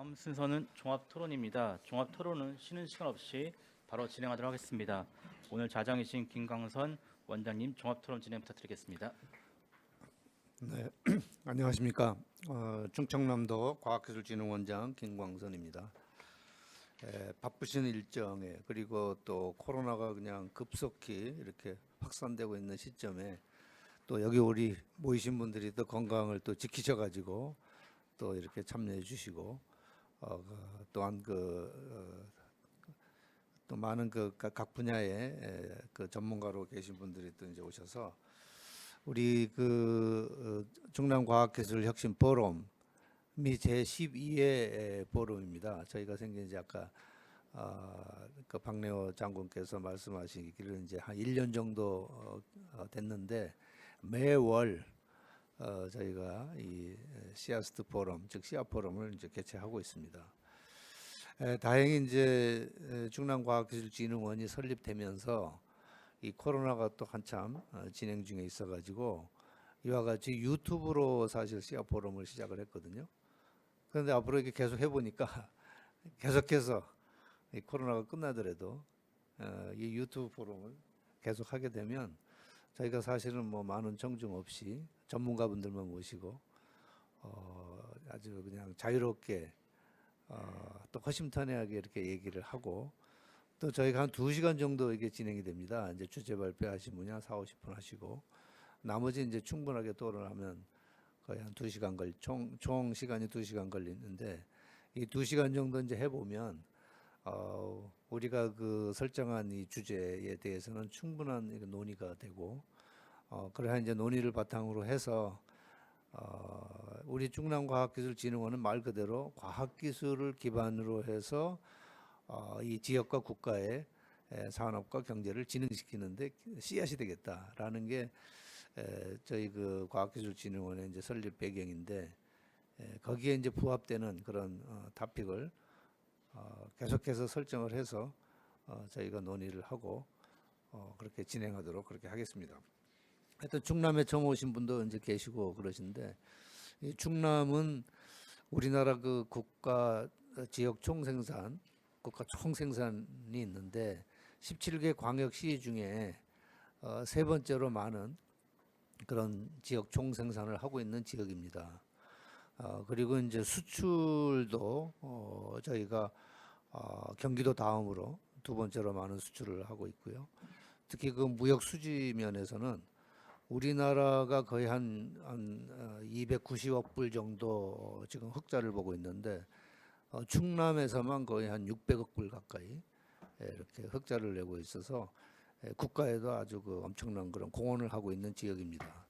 다음 순서는 종합토론입니다. 종합토론은 쉬는 시간 없이 바로 진행하도록 하겠습니다. 오늘 자장이신 김광선 원장님 종합토론 진행 부탁드리겠습니다. 네, 안녕하십니까. 충청남도 과학기술진흥원장 김광선입니다. 바쁘신 일정에 그리고 또 코로나가 그냥 급속히 이렇게 확산되고 있는 시점에 또 여기 우리 모이신 분들이 또 건강을 또 지키셔가지고 또 이렇게 참여해 주시고 또한 또 많은 각 분야의 그 전문가로 계신 분들이 또 이제 오셔서 우리 충남과학기술혁신 포럼이 제 12회 포럼입니다. 저희가 생긴 지 아까 그 박래호 장군께서 말씀하시기를 이제 한 1년 정도 됐는데 매월 저희가 이 시아스트 포럼, 즉 시아 포럼을 이제 개최하고 있습니다. 다행히 이제 충남과학기술진흥원이 설립되면서 이 코로나가 또 한참 진행 중에 있어가지고 이와 같이 유튜브로 사실 시아 포럼을 시작을 했거든요. 그런데 앞으로 이렇게 계속 해보니까 계속해서 이 코로나가 끝나더라도 이 유튜브 포럼을 계속 하게 되면 저희가 사실은 뭐 많은 청중 없이 전문가분들만 모시고 아주 그냥 자유롭게 또 허심탄회하게 이렇게 얘기를 하고 또 저희가 한 2시간 정도 이게 진행이 됩니다. 이제 주제 발표하신 분이 한 4, 50분 하시고 나머지 이제 충분하게 토론하면 거의 한 2시간 총 시간이 2시간 걸리는데 이 2시간 정도 이제 해보면 우리가 그 설정한 이 주제에 대해서는 충분한 논의가 되고 그래야 이제 논의를 바탕으로 해서 우리 충남과학기술진흥원은 말 그대로 과학기술을 기반으로 해서 이 지역과 국가의 산업과 경제를 진흥시키는데 씨앗이 되겠다라는 게 저희 그 과학기술진흥원의 이제 설립 배경인데 거기에 이제 부합되는 그런 토픽을 계속해서 설정을 해서 저희가 논의를 하고 그렇게 진행하도록 그렇게 하겠습니다. 하여튼 충남에 처음 오신 분도 이제 계시고 그러신데 이 충남은 우리나라 그 국가 지역 총생산 국가 총생산이 있는데 17개 광역시 중에 세 번째로 많은 그런 지역 총생산을 하고 있는 지역입니다. 그리고 이제 수출도 저희가 경기도 다음으로 두 번째로 많은 수출을 하고 있고요. 특히 그 무역 수지 면에서는 우리나라가 거의 한 290억 불 정도 지금 흑자를 보고 있는데 충남에서만 거의 한 600억 불 가까이 이렇게 흑자를 내고 있어서 국가에도 아주 그 엄청난 그런 공헌을 하고 있는 지역입니다.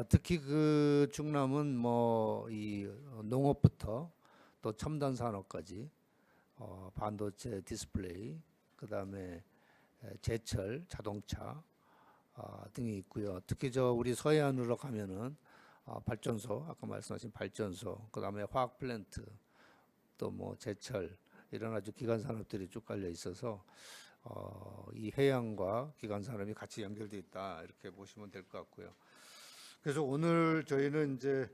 특히 그 충남은 뭐 이 농업부터 또 첨단 산업까지 반도체, 디스플레이, 그다음에 제철, 자동차 등이 있고요. 특히 저 우리 서해안으로 가면은 발전소, 아까 말씀하신 발전소, 그다음에 화학 플랜트, 또 뭐 제철 이런 아주 기간 산업들이 쭉 깔려 있어서 이 해양과 기간 산업이 같이 연결돼 있다 이렇게 보시면 될 것 같고요. 그래서 오늘 저희는 이제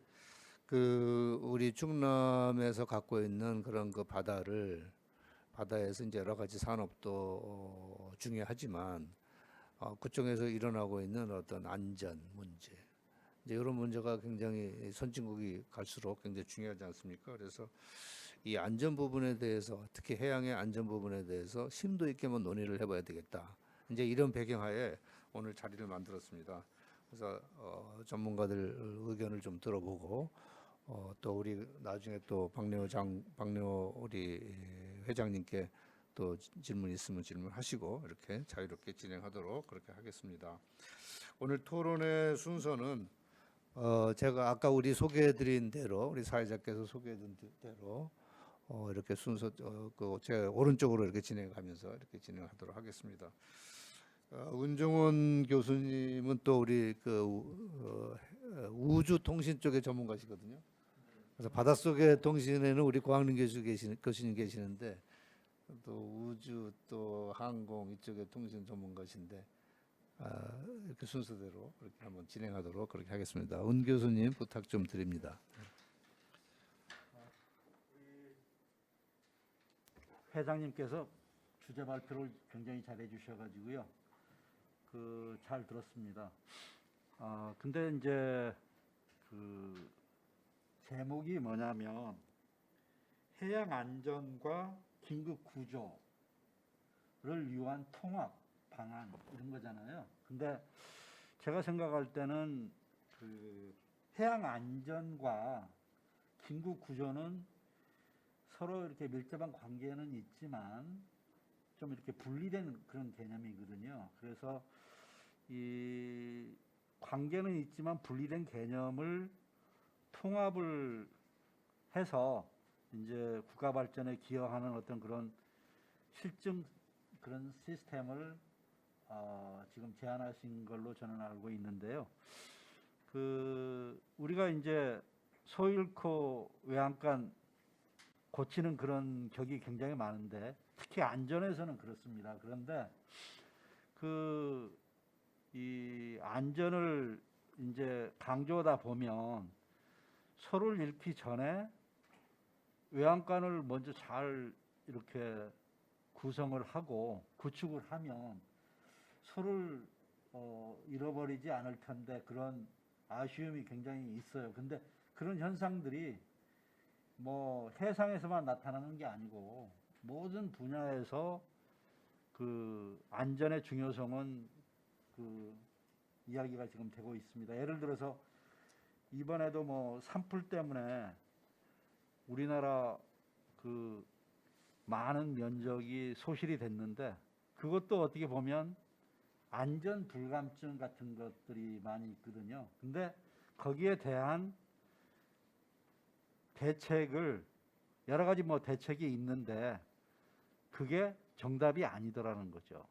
그 우리 충남에서 갖고 있는 그런 그 바다에서 이제 여러 가지 산업도 중요하지만 그쪽에서 일어나고 있는 어떤 안전 문제, 이제 이런 문제가 굉장히 선진국이 갈수록 굉장히 중요하지 않습니까? 그래서 이 안전 부분에 대해서 특히 해양의 안전 부분에 대해서 심도 있게 한번 논의를 해봐야 되겠다. 이제 이런 배경하에 오늘 자리를 만들었습니다. 그래서 전문가들 의견을 좀 들어보고 또 우리 나중에 또 박래호 우리 회장님께 또 질문 있으면 질문하시고 이렇게 자유롭게 진행하도록 그렇게 하겠습니다. 오늘 토론의 순서는 제가 아까 우리 소개해드린 대로 우리 사회자께서 소개해준 대로 이렇게 순서 제 오른쪽으로 이렇게 진행하면서 이렇게 진행하도록 하겠습니다. 은정원 교수님은 또 우리 우주 통신 쪽의 전문가시거든요. 그래서 바닷속의 통신에는 우리 고학림 교수님 계시는데 또 우주 또 항공 이쪽의 통신 전문가신데 이렇게 순서대로 그렇게 한번 진행하도록 그렇게 하겠습니다. 은 교수님 부탁 좀 드립니다. 회장님께서 주제 발표를 굉장히 잘해 주셔가지고요. 잘 들었습니다. 근데 이제 그 제목이 뭐냐면 해양 안전과 긴급 구조를 위한 통합 방안 이런 거잖아요. 근데 제가 생각할 때는 그 해양 안전과 긴급 구조는 서로 이렇게 밀접한 관계는 있지만 좀 이렇게 분리된 그런 개념이거든요. 그래서 이 관계는 있지만 분리된 개념을 통합을 해서 이제 국가 발전에 기여하는 어떤 그런 실증 그런 시스템을 지금 제안하신 걸로 저는 알고 있는데요. 우리가 이제 소 잃고 외양간 고치는 그런 격이 굉장히 많은데 특히 안전에서는 그렇습니다. 그런데 이 안전을 이제 강조하다 보면 소를 잃기 전에 외양간을 먼저 잘 이렇게 구성을 하고 구축을 하면 소를 잃어버리지 않을 텐데 그런 아쉬움이 굉장히 있어요. 근데 그런 현상들이 뭐 해상에서만 나타나는 게 아니고 모든 분야에서 그 안전의 중요성은 이야기가 지금 되고 있습니다. 예를 들어서 이번에도 뭐 산불 때문에 우리나라 많은 면적이 소실이 됐는데 그것도 어떻게 보면 안전 불감증 같은 것들이 많이 있거든요. 근데 거기에 대한 대책을 여러 가지 뭐 대책이 있는데 그게 정답이 아니더라는 거죠.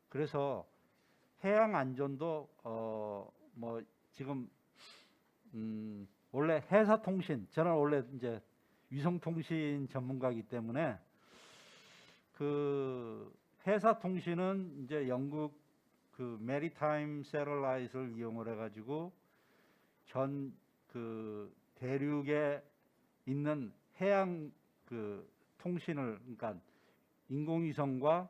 그래서 해양 안전도 뭐 지금 원래 해사통신 저는 원래 이제 위성통신 전문가이기 때문에 해사통신은 이제 영국 메리타임 세럴라이트를 이용을 해가지고 전 대륙에 있는 해양 통신을 그러니까 인공위성과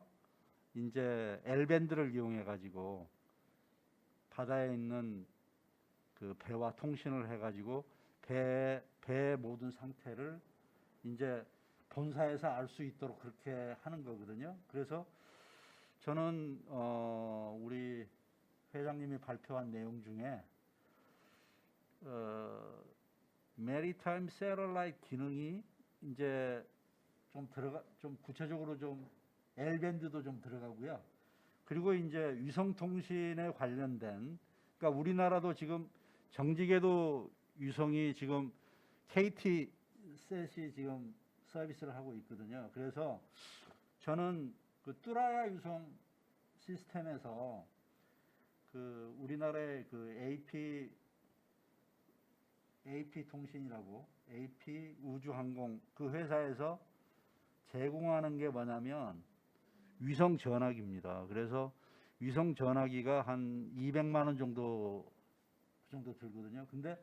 이제 L밴드를 이용해 가지고 바다에 있는 배와 통신을 해 가지고 배의 모든 상태를 이제 본사에서 알 수 있도록 그렇게 하는 거거든요. 그래서 저는 우리 회장님이 발표한 내용 중에 메리타임 세럴라이트 기능이 이제 좀 구체적으로 좀 L밴드도 좀 들어가고요. 그리고 이제 위성통신에 관련된 그러니까 우리나라도 지금 정직에도 위성이 지금 KT셋이 지금 서비스를 하고 있거든요. 그래서 저는 뚜라야 위성 시스템에서 우리나라의 AP 통신이라고 AP 우주항공 회사에서 제공하는 게 뭐냐면 위성 전화기입니다. 그래서 위성 전화기가 한 200만 원 정도 들거든요. 근데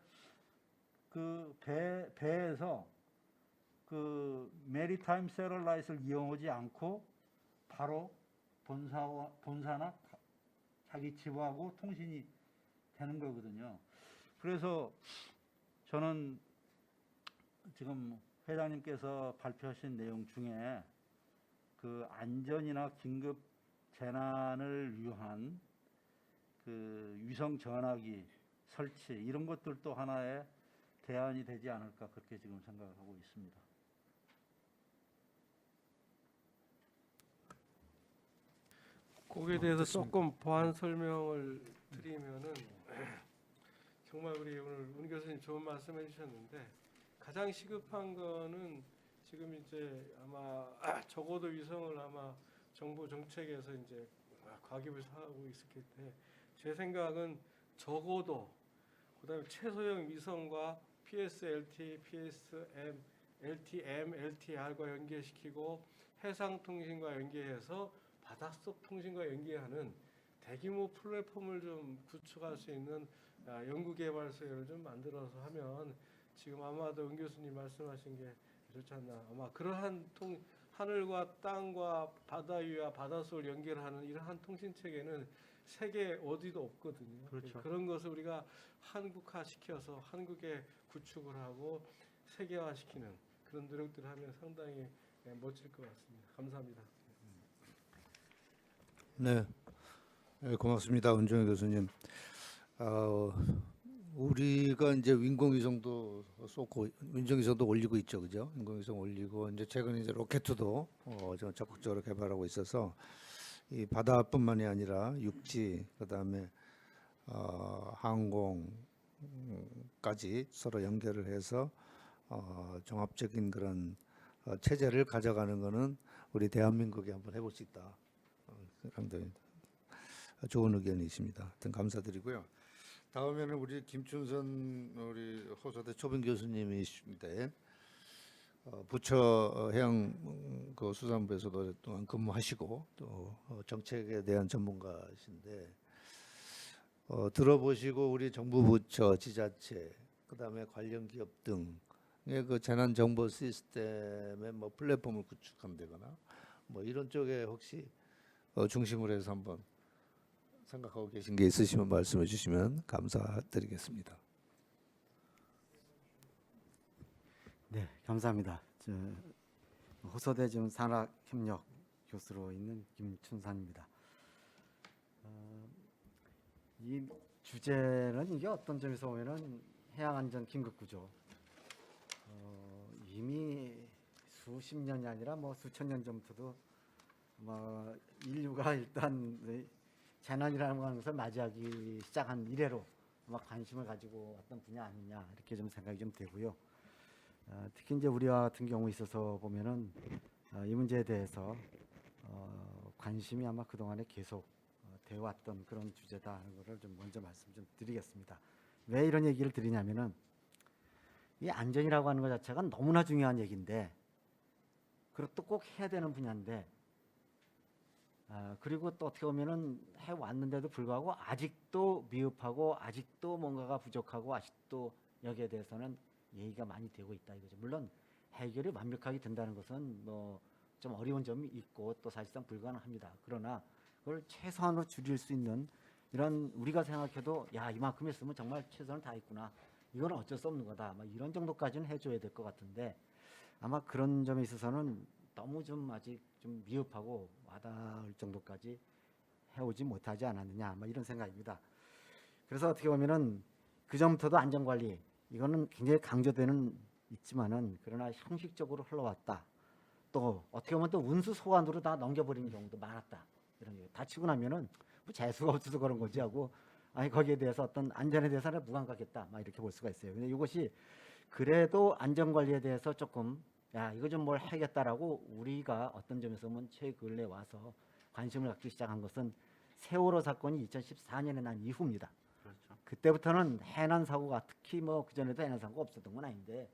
배에서 메리타임 세럴라이트를 이용하지 않고 바로 본사나 자기 집하고 통신이 되는 거거든요. 그래서 저는 지금 회장님께서 발표하신 내용 중에 안전이나 긴급 재난을 위한 위성 전화기 설치 이런 것들도 하나의 대안이 되지 않을까 그렇게 지금 생각하고 있습니다. 거기에 대해서 조금 보완 설명을 드리면은 정말 우리 오늘 문 교수님 좋은 말씀해 주셨는데 가장 시급한 거는 지금 이제 아마 적어도 위성을 아마 정부 정책에서 이제 과기부에서 하고 있을 텐데 제 생각은 적어도 그다음에 최소형 위성과 PSLT, PSM, LTM, LTR과 연계시키고 해상 통신과 연계해서 바닷속 통신과 연계하는 대규모 플랫폼을 좀 구축할 수 있는 연구개발소를 좀 만들어서 하면 지금 아마도 은 교수님 말씀하신 게 좋지 않나. 아마 그러한 하늘과 땅과 바다 위와 바다 속을 연결하는 이러한 통신 체계는 세계 어디도 없거든요. 그렇죠. 그런 것을 우리가 한국화 시켜서 한국에 구축을 하고 세계화 시키는 그런 노력들을 하면 상당히 멋질 것 같습니다. 감사합니다. 네, 네, 고맙습니다, 은종희 교수님. 우리가 이제 인공위성도 쏘고 인공위성도 올리고 있죠, 그죠? 인공위성 올리고 이제 최근에 이제 로켓도 좀 적극적으로 개발하고 있어서 이 바다뿐만이 아니라 육지, 그다음에 항공까지 서로 연결을 해서 종합적인 그런 체제를 가져가는 거는 우리 대한민국이 한번 해볼 수 있다. 상당히 좋은 의견이십니다. 하여튼 감사드리고요. 다음에는 우리 김춘선 우리 호서대 초빙 교수님이십니다. 부처 해양 그 수산부에서도 오랫동안 근무하시고 또 정책에 대한 전문가이신데 들어보시고 우리 정부 부처, 지자체, 그다음에 관련 기업 등의 그 재난 정보 시스템의 뭐 플랫폼을 구축한다거나 뭐 이런 쪽에 혹시 중심으로 해서 한번 생각하고 계신 게 있으시면 말씀해 주시면 감사드리겠습니다. 네, 감사합니다. 호서대 지금 산학협력 교수로 있는 김춘산입니다. 이 주제는 이게 어떤 점에서 보면은 해양안전 긴급구조 이미 수십 년이 아니라 뭐 수천 년 전부터도 뭐 인류가 일단 재난이라는 것을 맞이하기 시작한 이래로 아마 관심을 가지고 왔던 분야 아니냐 이렇게 좀 생각이 좀 되고요. 특히 이제 우리와 같은 경우에 있어서 보면은 이 문제에 대해서 관심이 아마 그 동안에 계속 되어 왔던 그런 주제다 하는 것을 좀 먼저 말씀 좀 드리겠습니다. 왜 이런 얘기를 드리냐면은 이 안전이라고 하는 것 자체가 너무나 중요한 얘기인데 그리고 또 꼭 해야 되는 분야인데 그리고 또 어떻게 보면은 해 왔는데도 불구하고 아직도 미흡하고 아직도 뭔가가 부족하고 아직도 여기에 대해서는 얘기가 많이 되고 있다 이거죠. 물론 해결이 완벽하게 된다는 것은 뭐 좀 어려운 점이 있고 또 사실상 불가능합니다. 그러나 그걸 최소한으로 줄일 수 있는 이런 우리가 생각해도 야 이만큼 했으면 정말 최선을 다했구나. 이건 어쩔 수 없는 거다. 막 이런 정도까지는 해줘야 될 것 같은데 아마 그런 점에 있어서는 너무 좀 아직 좀 미흡하고 와닿을 정도까지 해오지 못하지 않았느냐. 뭐 이런 생각입니다. 그래서 어떻게 보면은 그 전부터도 안전관리 이거는 굉장히 강조되는 있지만은 그러나 형식적으로 흘러왔다. 또 어떻게 보면 또 운수 소관으로 다 넘겨버리는 경우도 많았다. 이런 게 다치고 나면은 뭐 재수가 없어서 그런 거지 하고 아니 거기에 대해서 어떤 안전에 대해서는 무감각했다. 막 이렇게 볼 수가 있어요. 근데 이것이 그래도 안전관리에 대해서 조금 야 이거 좀 뭘 해야겠다라고 우리가 어떤 점에서 보면 최근에 와서 관심을 갖기 시작한 것은 세월호 사건이 2014년에 난 이후입니다. 그렇죠. 그때부터는 해난 사고가 특히 뭐 그전에도 해난 사고가 없었던 건 아닌데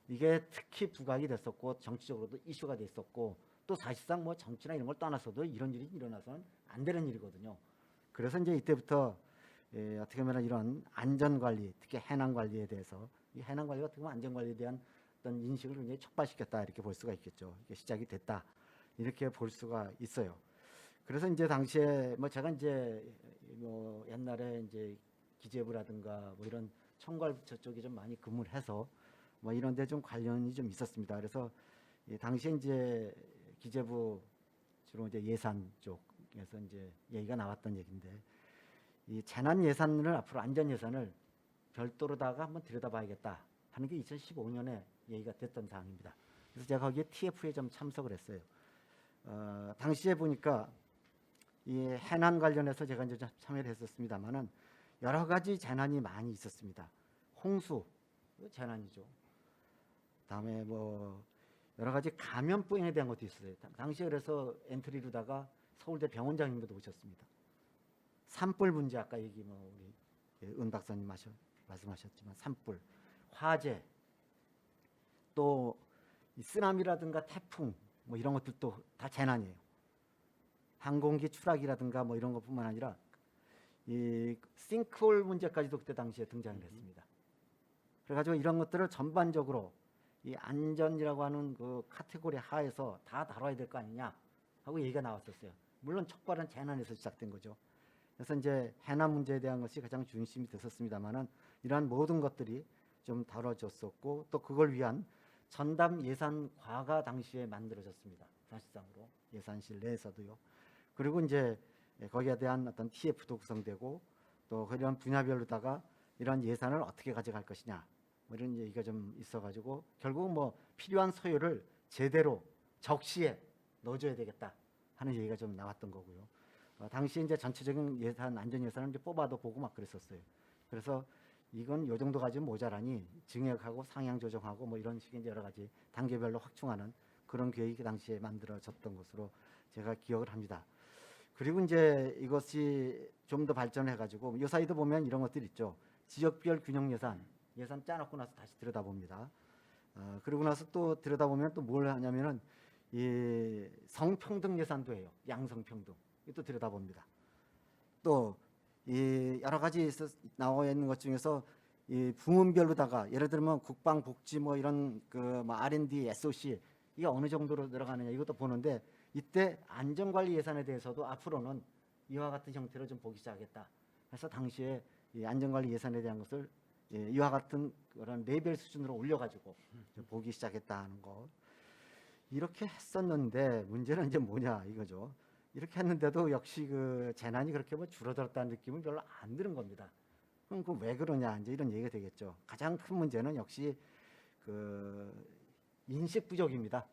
이게 특히 부각이 됐었고 정치적으로도 이슈가 됐었고 또 사실상 뭐 정치나 이런 걸 떠나서도 이런 일이 일어나서는 안 되는 일이거든요. 그래서 이제 이때부터 어떻게 보면 이런 안전관리 특히 해난관리에 대해서 이 해난관리가 어떻게 보면 안전관리에 대한 어떤 인식을 굉장히 촉발시켰다 이렇게 볼 수가 있겠죠. 이게 시작이 됐다 이렇게 볼 수가 있어요. 그래서 이제 당시에 뭐 제가 이제 뭐 옛날에 이제 기재부라든가 뭐 이런 총괄부처 쪽에 좀 많이 근무를 해서 뭐 이런 데 좀 관련이 좀 있었습니다. 그래서 당시에 이제 기재부 주로 이제 예산 쪽에서 이제 얘기가 나왔던 얘기인데 이 재난 예산을 앞으로 안전 예산을 별도로다가 한번 들여다봐야겠다 하는 게 2015년에 얘기가 됐던 사항입니다. 그래서 제가 거기에 TF에 좀 참석을 했어요. 당시에 보니까 이 해난 관련해서 제가 이제 참여를 했었습니다만은 여러 가지 재난이 많이 있었습니다. 홍수 재난이죠. 다음에 뭐 여러 가지 감염병에 대한 것도 있었어요. 당시에 그래서 엔트리로다가 서울대 병원장님도 오셨습니다. 산불 문제 아까 얘기 뭐 우리 은 박사님 말씀하셨지만 산불, 화재, 또 이 쓰나미라든가 태풍 뭐 이런 것들도 다 재난이에요. 항공기 추락이라든가 뭐 이런 것뿐만 아니라 이 싱크홀 문제까지도 그때 당시에 등장을 했습니다. 그래가지고 이런 것들을 전반적으로 이 안전이라고 하는 그 카테고리 하에서 다 다뤄야 될 거 아니냐 하고 얘기가 나왔었어요. 물론 촉발은 재난에서 시작된 거죠. 그래서 이제 해난 문제에 대한 것이 가장 중심이 됐었습니다만은 이러한 모든 것들이 좀 다뤄졌었고 또 그걸 위한 전담 예산과가 당시에 만들어졌습니다. 사실상으로 예산실 내에서도요. 그리고 이제 거기에 대한 어떤 TF도 구성되고 또 그런 분야별로다가 이런 예산을 어떻게 가져갈 것이냐 뭐 이런 얘기가 좀 있어가지고 결국은 뭐 필요한 소요를 제대로 적시에 넣어줘야 되겠다 하는 얘기가 좀 나왔던 거고요. 당시 이제 전체적인 예산 안전 예산을 이제 뽑아도 보고 막 그랬었어요. 그래서 이건 요 정도 가지고 모자라니 증액하고 상향 조정하고 뭐 이런 식의 여러 가지 단계별로 확충하는 그런 계획이 당시에 만들어졌던 것으로 제가 기억을 합니다. 그리고 이제 이것이 좀 더 발전해 가지고 요 사이도 보면 이런 것들 있죠. 지역별 균형 예산 짜놓고 나서 다시 들여다봅니다. 그리고 나서 또 들여다보면 또 뭘 하냐면은 이 성평등 예산도 해요. 양성평등 이것도 들여다봅니다. 또 이 여러 가지 나와 있는 것 중에서 이 부문별로다가 예를 들면 국방복지 뭐 이런 그 뭐 R&D, SOC 이게 어느 정도로 들어가느냐 이것도 보는데 이때 안전관리 예산에 대해서도 앞으로는 이와 같은 형태로 좀 보기 시작하겠다. 그래서 당시에 이 안전관리 예산에 대한 것을 이와 같은 그런 레벨 수준으로 올려가지고 좀 보기 시작했다는 거. 이렇게 했었는데 문제는 이제 뭐냐 이거죠. 이렇게 했는데도 역시 그 재난이 그렇게 뭐 줄어들었다는 느낌은 별로 안 드는 겁니다. 그럼 그 왜 그러냐 이제 이런 얘기가 되겠죠. 가장 큰 문제는 역시 그 인식 부족입니다.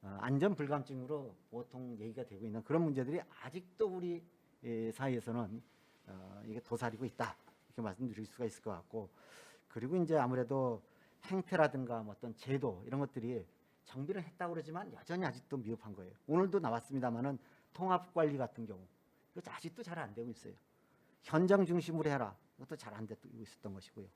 안전 불감증으로 보통 얘기가 되고 있는 그런 문제들이 아직도 우리 사회에서는 이게 도사리고 있다 이렇게 말씀드릴 수가 있을 것 같고 그리고 이제 아무래도 행태라든가 뭐 어떤 제도 이런 것들이 정비를 했다고 그러지만 여전히 아직도 미흡한 거예요. 오늘도 나왔습니다만은 통합 관리 같은 경우 이거 아직도 잘 안 되고 있어요. 현장 중심으로 해라 이것도 잘 안 되고 있었던 것이고요.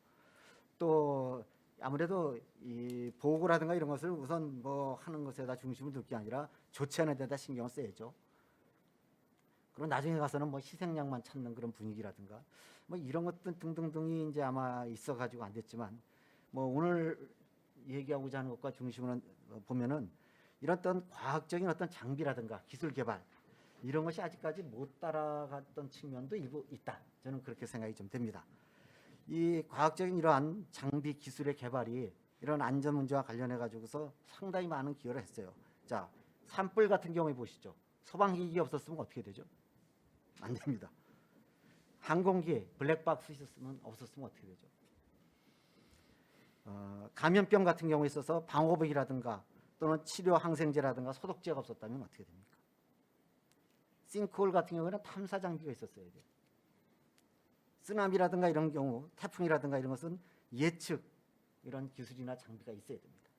또 아무래도 이 보고라든가 이런 것을 우선 뭐 하는 것에다 중심을 둘 게 아니라 조치하는 데다 신경을 써야죠. 그리고 나중에 가서는 뭐 희생양만 찾는 그런 분위기라든가 뭐 이런 것들 등등등이 이제 아마 있어가지고 안 됐지만 뭐 오늘 얘기하고자 하는 것과 중심으로 보면은 이런 어떤 과학적인 어떤 장비라든가 기술 개발 이런 것이 아직까지 못 따라갔던 측면도 일부 있다. 저는 그렇게 생각이 좀 됩니다. 이 과학적인 이러한 장비 기술의 개발이 이런 안전 문제와 관련해 가지고서 상당히 많은 기여를 했어요. 자, 산불 같은 경우에 보시죠. 소방기기 없었으면 어떻게 되죠? 안 됩니다. 항공기 블랙박스 없었으면 어떻게 되죠? 감염병 같은 경우에 있어서 방호복이라든가 또는 치료 항생제라든가 소독제가 없었다면 어떻게 됩니까? 싱크홀 같은 경우에는 탐사 장비가 있었어야 돼요. 쓰나미라든가 이런 경우, 태풍이라든가 이런 것은 예측 이런 기술이나 장비가 있어야 됩니다.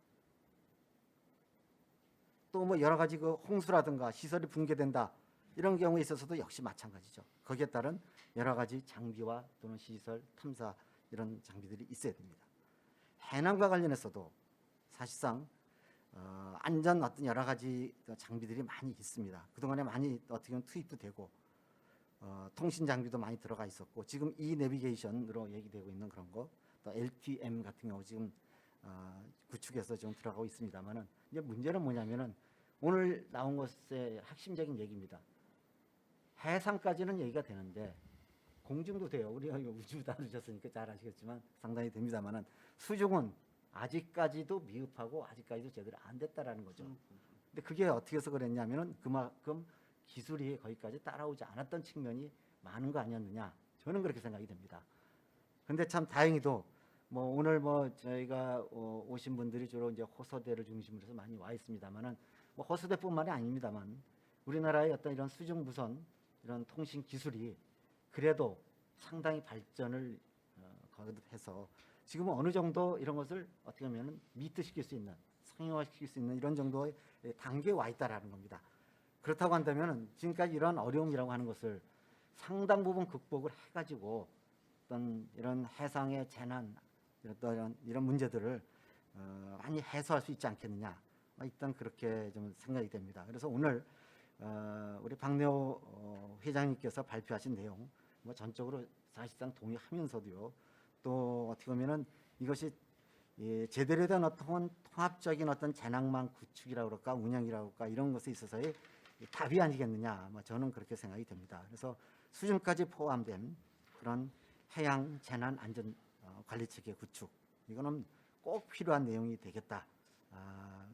또 뭐 여러 가지 그 홍수라든가 시설이 붕괴된다 이런 경우에 있어서도 역시 마찬가지죠. 거기에 따른 여러 가지 장비와 또는 시설, 탐사 이런 장비들이 있어야 됩니다. 해남과 관련해서도 사실상 안전 어떤 여러 가지 장비들이 많이 있습니다. 그동안에 많이 어떻게 보면 투입도 되고 통신 장비도 많이 들어가 있었고 지금 이 내비게이션으로 얘기되고 있는 그런 거, 또 LTM 같은 경우 지금 구축해서 지금 들어가고 있습니다만은 이제 문제는 뭐냐면은 오늘 나온 것의 핵심적인 얘기입니다. 해상까지는 얘기가 되는데 공중도 돼요. 우리가 우주 다루셨으니까 잘 아시겠지만 상당히 됩니다만은 수중은 아직까지도 미흡하고 아직까지도 제대로 안 됐다라는 거죠. 근데 그게 어떻게 해서 그랬냐면은 그만큼 기술이 거기까지 따라오지 않았던 측면이 많은 거 아니었느냐. 저는 그렇게 생각이 됩니다. 근데 참 다행히도 뭐 오늘 뭐 저희가 오신 분들이 주로 이제 호서대를 중심으로 해서 많이 와 있습니다만은 뭐 호서대뿐만이 아닙니다만 우리나라의 어떤 이런 수중 무선 이런 통신 기술이 그래도 상당히 발전을 거듭해서 지금은 어느 정도 이런 것을 어떻게 하면 미트시킬 수 있는 상용화시킬 수 있는 이런 정도의 단계에 와 있다라는 겁니다. 그렇다고 한다면 지금까지 이런 어려움이라고 하는 것을 상당 부분 극복을 해가지고 어떤 이런 해상의 재난 이런 문제들을 많이 해소할 수 있지 않겠느냐 일단 그렇게 좀 생각이 됩니다. 그래서 오늘 우리 박내호 회장님께서 발표하신 내용 뭐 전적으로 사실상 동의하면서도요. 또 어떻게 보면은 이것이 제대로 된 어떤 통합적인 어떤 재난망 구축이라고 그럴까 운영이라고 그럴까 이런 것에 있어서의 답이 아니겠느냐. 뭐 저는 그렇게 생각이 됩니다. 그래서 수중까지 포함된 그런 해양 재난 안전 관리 체계 구축 이거는 꼭 필요한 내용이 되겠다.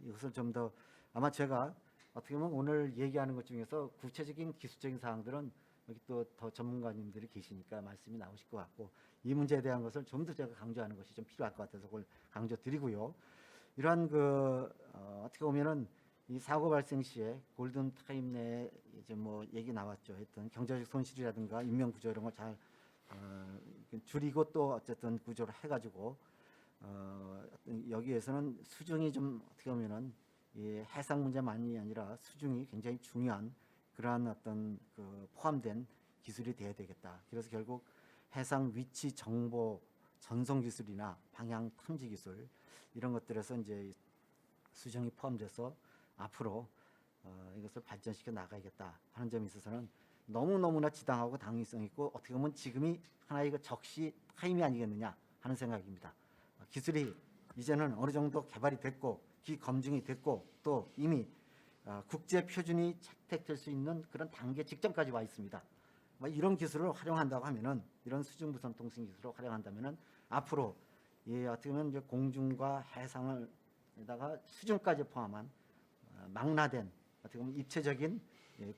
이것을 좀 더 아마 제가 어떻게 보면 오늘 얘기하는 것 중에서 구체적인 기술적인 사항들은 여기 또 더 전문가님들이 계시니까 말씀이 나오실 것 같고 이 문제에 대한 것을 좀 더 제가 강조하는 것이 좀 필요할 것 같아서 그걸 강조드리고요. 이러한 어떻게 보면은 이 사고 발생 시에 골든 타임 내에 이제 뭐 얘기 나왔죠. 했던 경제적 손실이라든가 인명 구조 이런 걸 잘 줄이고 또 어쨌든 구조를 해가지고 여기에서는 수중이 좀 어떻게 보면은 이 해상 문제만이 아니라 수중이 굉장히 중요한 그러한 어떤 포함된 기술이 돼야 되겠다. 그래서 결국 해상 위치 정보 전송 기술이나 방향 탐지 기술 이런 것들에서 이제 수중이 포함돼서 앞으로 이것을 발전시켜 나가야겠다 하는 점에 있어서는 너무너무나 지당하고 당위성 있고 어떻게 보면 지금이 하나의 적시 타임이 아니겠느냐 하는 생각입니다. 기술이 이제는 어느 정도 개발이 됐고 기검증이 됐고 또 이미 국제 표준이 채택될 수 있는 그런 단계 직전까지 와 있습니다. 뭐 이런 기술을 활용한다고 하면은 이런 수중무선 통신 기술을 활용한다면은 앞으로 어떻게 보면 이제 공중과 해상을에다가 수중까지 포함한 망라된 어떻게 보면 입체적인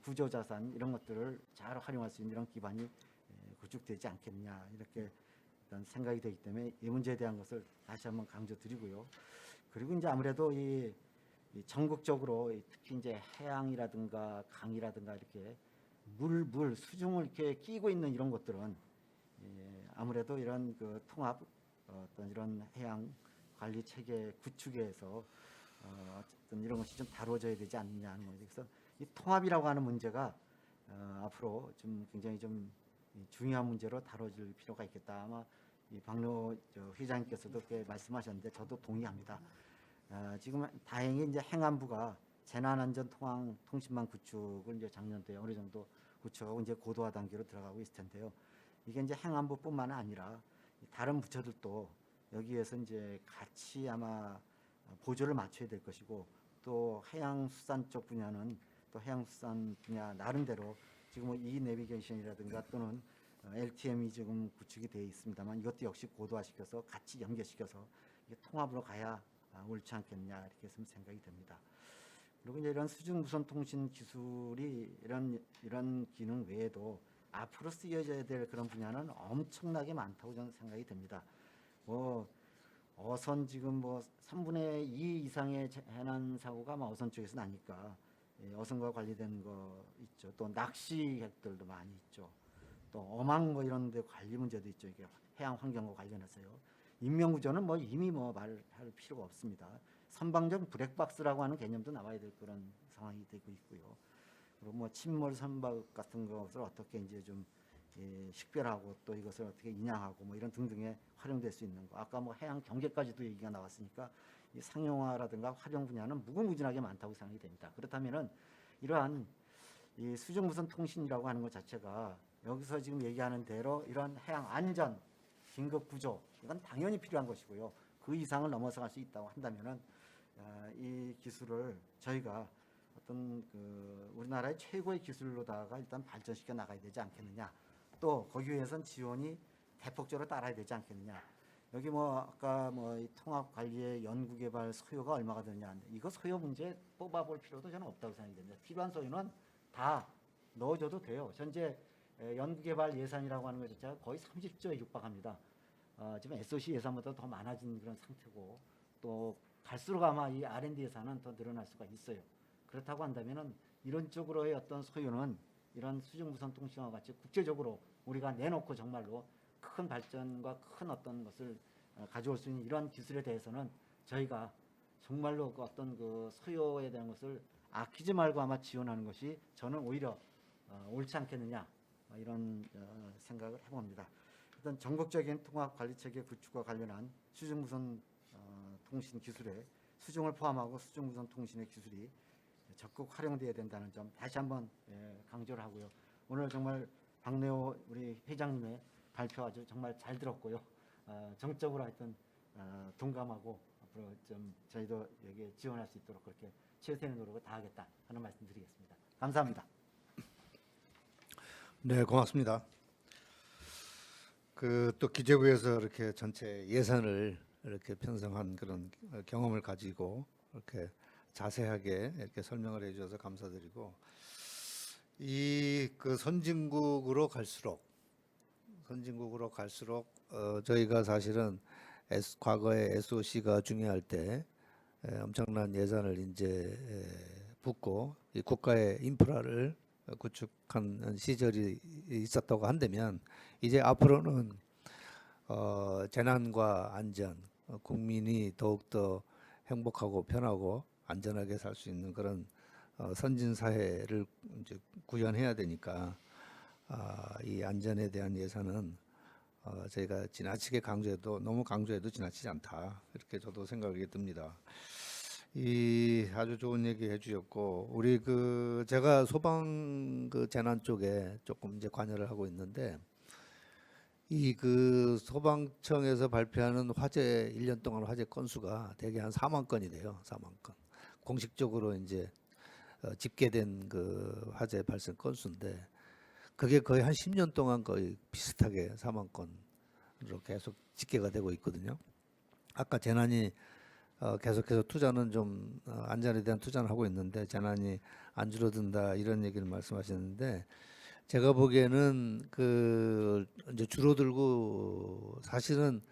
구조 자산 이런 것들을 잘 활용할 수 있는 이런 기반이 구축되지 않겠느냐 이렇게 일단 생각이 되기 때문에 이 문제에 대한 것을 다시 한번 강조드리고요. 그리고 이제 아무래도 이 전국적으로 특히 이제 해양이라든가 강이라든가 이렇게 수중을 이렇게 끼고 있는 이런 것들은 아무래도 이런 통합 어떤 이런 해양 관리 체계 구축에서 어쨌든 이런 것이 좀 다뤄져야 되지 않느냐 하는 거죠. 그래서 이 통합이라고 하는 문제가 앞으로 좀 굉장히 좀 중요한 문제로 다뤄질 필요가 있겠다. 아마 이 박노 회장님께서도 그렇게 말씀하셨는데 저도 동의합니다. 지금 다행히 이제 행안부가 재난안전통신망 구축을 이제 작년도에 어느 정도 구축하고 이제 고도화 단계로 들어가고 있을 텐데요. 이게 이제 행안부뿐만 아니라 다른 부처들도 여기에서 이제 같이 아마 보조를 맞춰야 될 것이고 또 해양수산 쪽 분야는 또 해양수산 분야 나름대로 지금 뭐 이 내비게이션이라든가 또는 LTM이 지금 구축이 되어 있습니다만 이것도 역시 고도화시켜서 같이 연계시켜서 이게 통합으로 가야 옳지 않겠냐 이렇게 좀 생각이 됩니다. 그리고 이제 이런 수중무선 통신 기술이 이런 기능 외에도 앞으로 쓰여져야 될 그런 분야는 엄청나게 많다고 저는 생각이 됩니다. 뭐 어선 지금 뭐 3분의 2 이상의 해난 사고가 어선 쪽에서 나니까 어선과 관리된 거 있죠. 또 낚시객들도 많이 있죠. 또 어망 뭐 이런 데 관리 문제도 있죠. 이게 해양 환경과 관련해서요. 인명 구조는 뭐 이미 뭐 말할 필요가 없습니다. 선방적 블랙박스라고 하는 개념도 나와야 될 그런 상황이 되고 있고요. 그리고 뭐 침몰 선박 같은 것을 어떻게 이제 좀 식별하고 또 이것을 어떻게 인양하고 뭐 이런 등등에 활용될 수 있는 거. 아까 뭐 해양 경계까지도 얘기가 나왔으니까 이 상용화라든가 활용 분야는 무궁무진하게 많다고 생각이 됩니다. 그렇다면은 이러한 이 수중무선 통신이라고 하는 것 자체가 여기서 지금 얘기하는 대로 이러한 해양 안전, 긴급 구조 이건 당연히 필요한 것이고요. 그 이상을 넘어서 갈 수 있다고 한다면은 이 기술을 저희가 어떤 우리나라의 최고의 기술로다가 일단 발전시켜 나가야 되지 않겠느냐. 또 거기 위해선 지원이 대폭적으로 따라야 되지 않겠느냐. 여기 뭐 아까 뭐 이 통합 관리의 연구 개발 소요가 얼마가 되느냐. 이거 소요 문제 뽑아볼 필요도 저는 없다고 생각이 됩니다. 필요한 소요는 다 넣어줘도 돼요. 현재 연구 개발 예산이라고 하는 것 자체가 거의 30조에 육박합니다. 지금 SOC 예산보다 더 많아진 그런 상태고 또 갈수록 아마 이 R&D 예산은 더 늘어날 수가 있어요. 그렇다고 한다면은 이런 쪽으로의 어떤 소요는 이런 수중무선 통신과 같이 국제적으로 우리가 내놓고 정말로 큰 발전과 큰 어떤 것을 가져올 수 있는 이러한 기술에 대해서는 저희가 정말로 그 어떤 그 소요에 대한 것을 아끼지 말고 아마 지원하는 것이 저는 오히려 옳지 않겠느냐 이런 생각을 해봅니다. 일단 전국적인 통합 관리 체계 구축과 관련한 수중무선 통신 기술에 수중을 포함하고 수중무선 통신의 기술이 적극 활용돼야 된다는 점 다시 한번 강조를 하고요. 오늘 정말 박내호 우리 회장님의 발표 아주 정말 잘 들었고요. 정적으로 하여튼 동감하고 앞으로 좀 저희도 여기에 지원할 수 있도록 그렇게 최선의 노력을 다하겠다 하는 말씀드리겠습니다. 감사합니다. 네, 고맙습니다. 그 또 기재부에서 이렇게 전체 예산을 이렇게 편성한 그런 경험을 가지고 이렇게 자세하게 이렇게 설명을 해주셔서 감사드리고, 이 그 선진국으로 갈수록 저희가 사실은 과거에 SOC가 중요할 때 엄청난 예산을 이제 붓고 이 국가의 인프라를 구축한 시절이 있었다고 한다면, 이제 앞으로는 재난과 안전, 국민이 더욱더 행복하고 편하고 안전하게 살 수 있는 그런 선진 사회를 이제 구현해야 되니까 이 안전에 대한 예산은 저희가 지나치게 너무 강조해도 지나치지 않다, 이렇게 저도 생각이 듭니다. 이 아주 좋은 얘기 해주셨고, 우리 제가 소방 재난 쪽에 조금 이제 관여를 하고 있는데, 이 소방청에서 발표하는 화재 1년 동안 화재 건수가 대개 한 4만 건이 돼요. 4만 건. 공식적으로 이제 집계된 화재 발생 건수인데, 그게 거의 한 10년 동안 거의 비슷하게 4만 건으로 계속 집계가 되고 있거든요. 아까 재난이 계속해서 투자는 좀 안전에 대한 투자는 하고 있는데 재난이 안 줄어든다, 이런 얘기를 말씀하셨는데, 제가 보기에는 이제 줄어들고, 사실은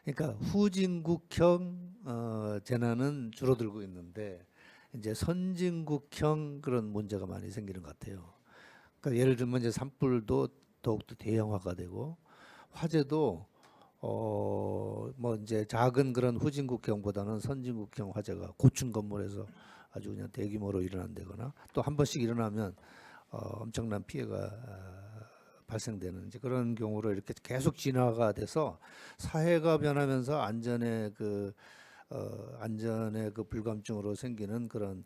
그러니까 후진국형 재난은 줄어들고 있는데, 이제 선진국형 그런 문제가 많이 생기는 것 같아요. 그러니까 예를 들면 이제 산불도 더욱더 대형화가 되고, 화재도 뭐 이제 작은 그런 후진국형보다는 선진국형 화재가 고층 건물에서 아주 그냥 대규모로 일어난다거나, 또 한 번씩 일어나면 엄청난 피해가 발생되는 이제 그런 경우로 이렇게 계속 진화가 돼서, 사회가 변하면서 안전의 불감증으로 생기는 그런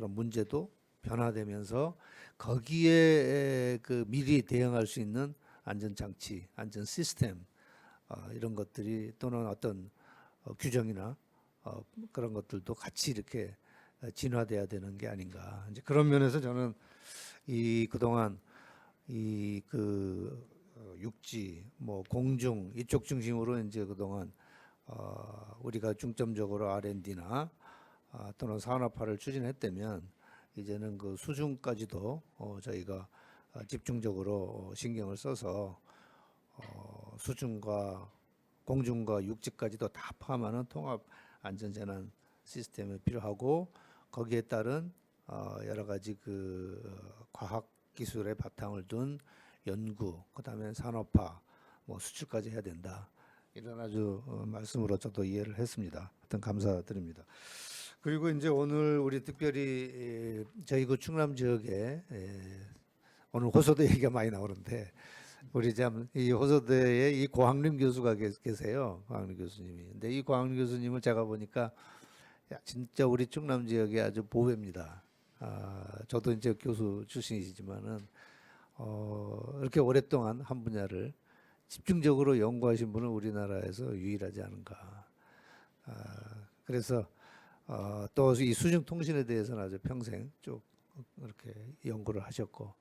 문제도 변화되면서, 거기에 미리 대응할 수 있는 안전 장치, 안전 시스템, 이런 것들이, 또는 어떤 규정이나 그런 것들도 같이 이렇게 진화돼야 되는 게 아닌가. 이제 그런 면에서 저는 그동안 육지, 뭐 공중 이쪽 중심으로 이제 그동안 우리가 중점적으로 R&D나 또는 산업화를 추진했다면, 이제는 수중까지도 저희가 집중적으로 신경을 써서 수중과 공중과 육지까지도 다 포함하는 통합 안전재난 시스템이 필요하고, 거기에 따른 여러 가지 과학 기술의 바탕을 둔 연구, 그다음에 산업화, 뭐 수출까지 해야 된다, 이런 아주 말씀으로 저도 이해를 했습니다. 하여튼 감사드립니다. 그리고 이제 오늘 우리 특별히 저희 충남 지역에 오늘 호소대 얘기가 많이 나오는데, 우리 이 호소대에 이 고학림 교수가 계세요. 고학림 교수님이. 근데 이 고학림 교수님을 제가 보니까 진짜 우리 충남 지역의 아주 보배입니다. 저도 이제 교수 출신이시지만은 이렇게 오랫동안 한 분야를 집중적으로 연구하신 분은 우리나라에서 유일하지 않은가. 그래서 또 이 수중통신에 대해서는 아주 평생 쭉 이렇게 연구를 하셨고,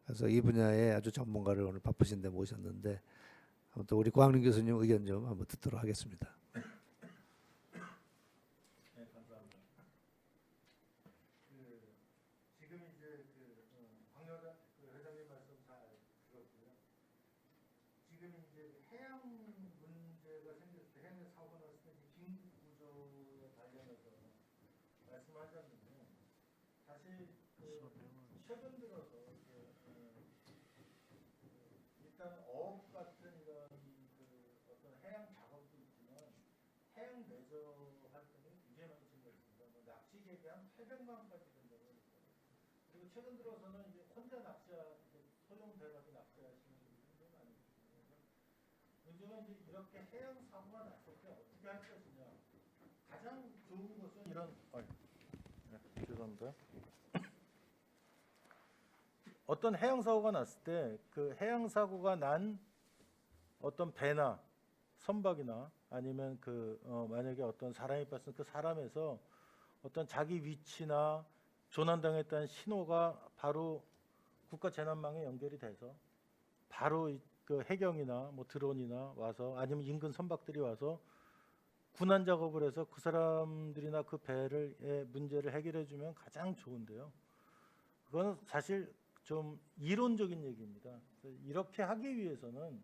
그래서 이 분야의 아주 전문가를 오늘 바쁘신데 모셨는데, 아무튼 우리 고학림 교수님 의견 좀 한번 듣도록 하겠습니다. 네, 감사합니다. 지금 이제 회장님 말씀 잘 들었고요. 지금 이제 해양 문제가 생겼을 때, 해양 사고가 났을 때 긴급 구조에 관련해서 말씀하셨는데, 사실 최근 들어서 일단 어업 같은 이런 어떤 해양 작업도 있지만, 해양 레저 활동이 굉장히 많이 증가했습니다. 뭐 낚시 객이 한 800만까지 된다고 했어요. 그리고 최근 들어서는 이제 혼자 소형 배가도 낚시하시는 분들이 굉장히 많이 있거든요. 요즘은 이제 이렇게 해양 사고가 났을 때 어떻게 할 것이냐. 가장 좋은 것은 죄송합니다. 어떤 해양 사고가 났을 때 그 해양 사고가 난 어떤 배나 선박이나 아니면 만약에 어떤 사람이 봤으면 그 사람에서 어떤 자기 위치나 조난당했다는 신호가 바로 국가 재난망에 연결이 돼서 바로 그 해경이나 뭐 드론이나 와서 아니면 인근 선박들이 와서 군안 작업을 해서 그 사람들이나 그 배의 문제를 해결해 주면 가장 좋은데요. 그거는 사실 좀 이론적인 얘기입니다. 그래서 이렇게 하기 위해서는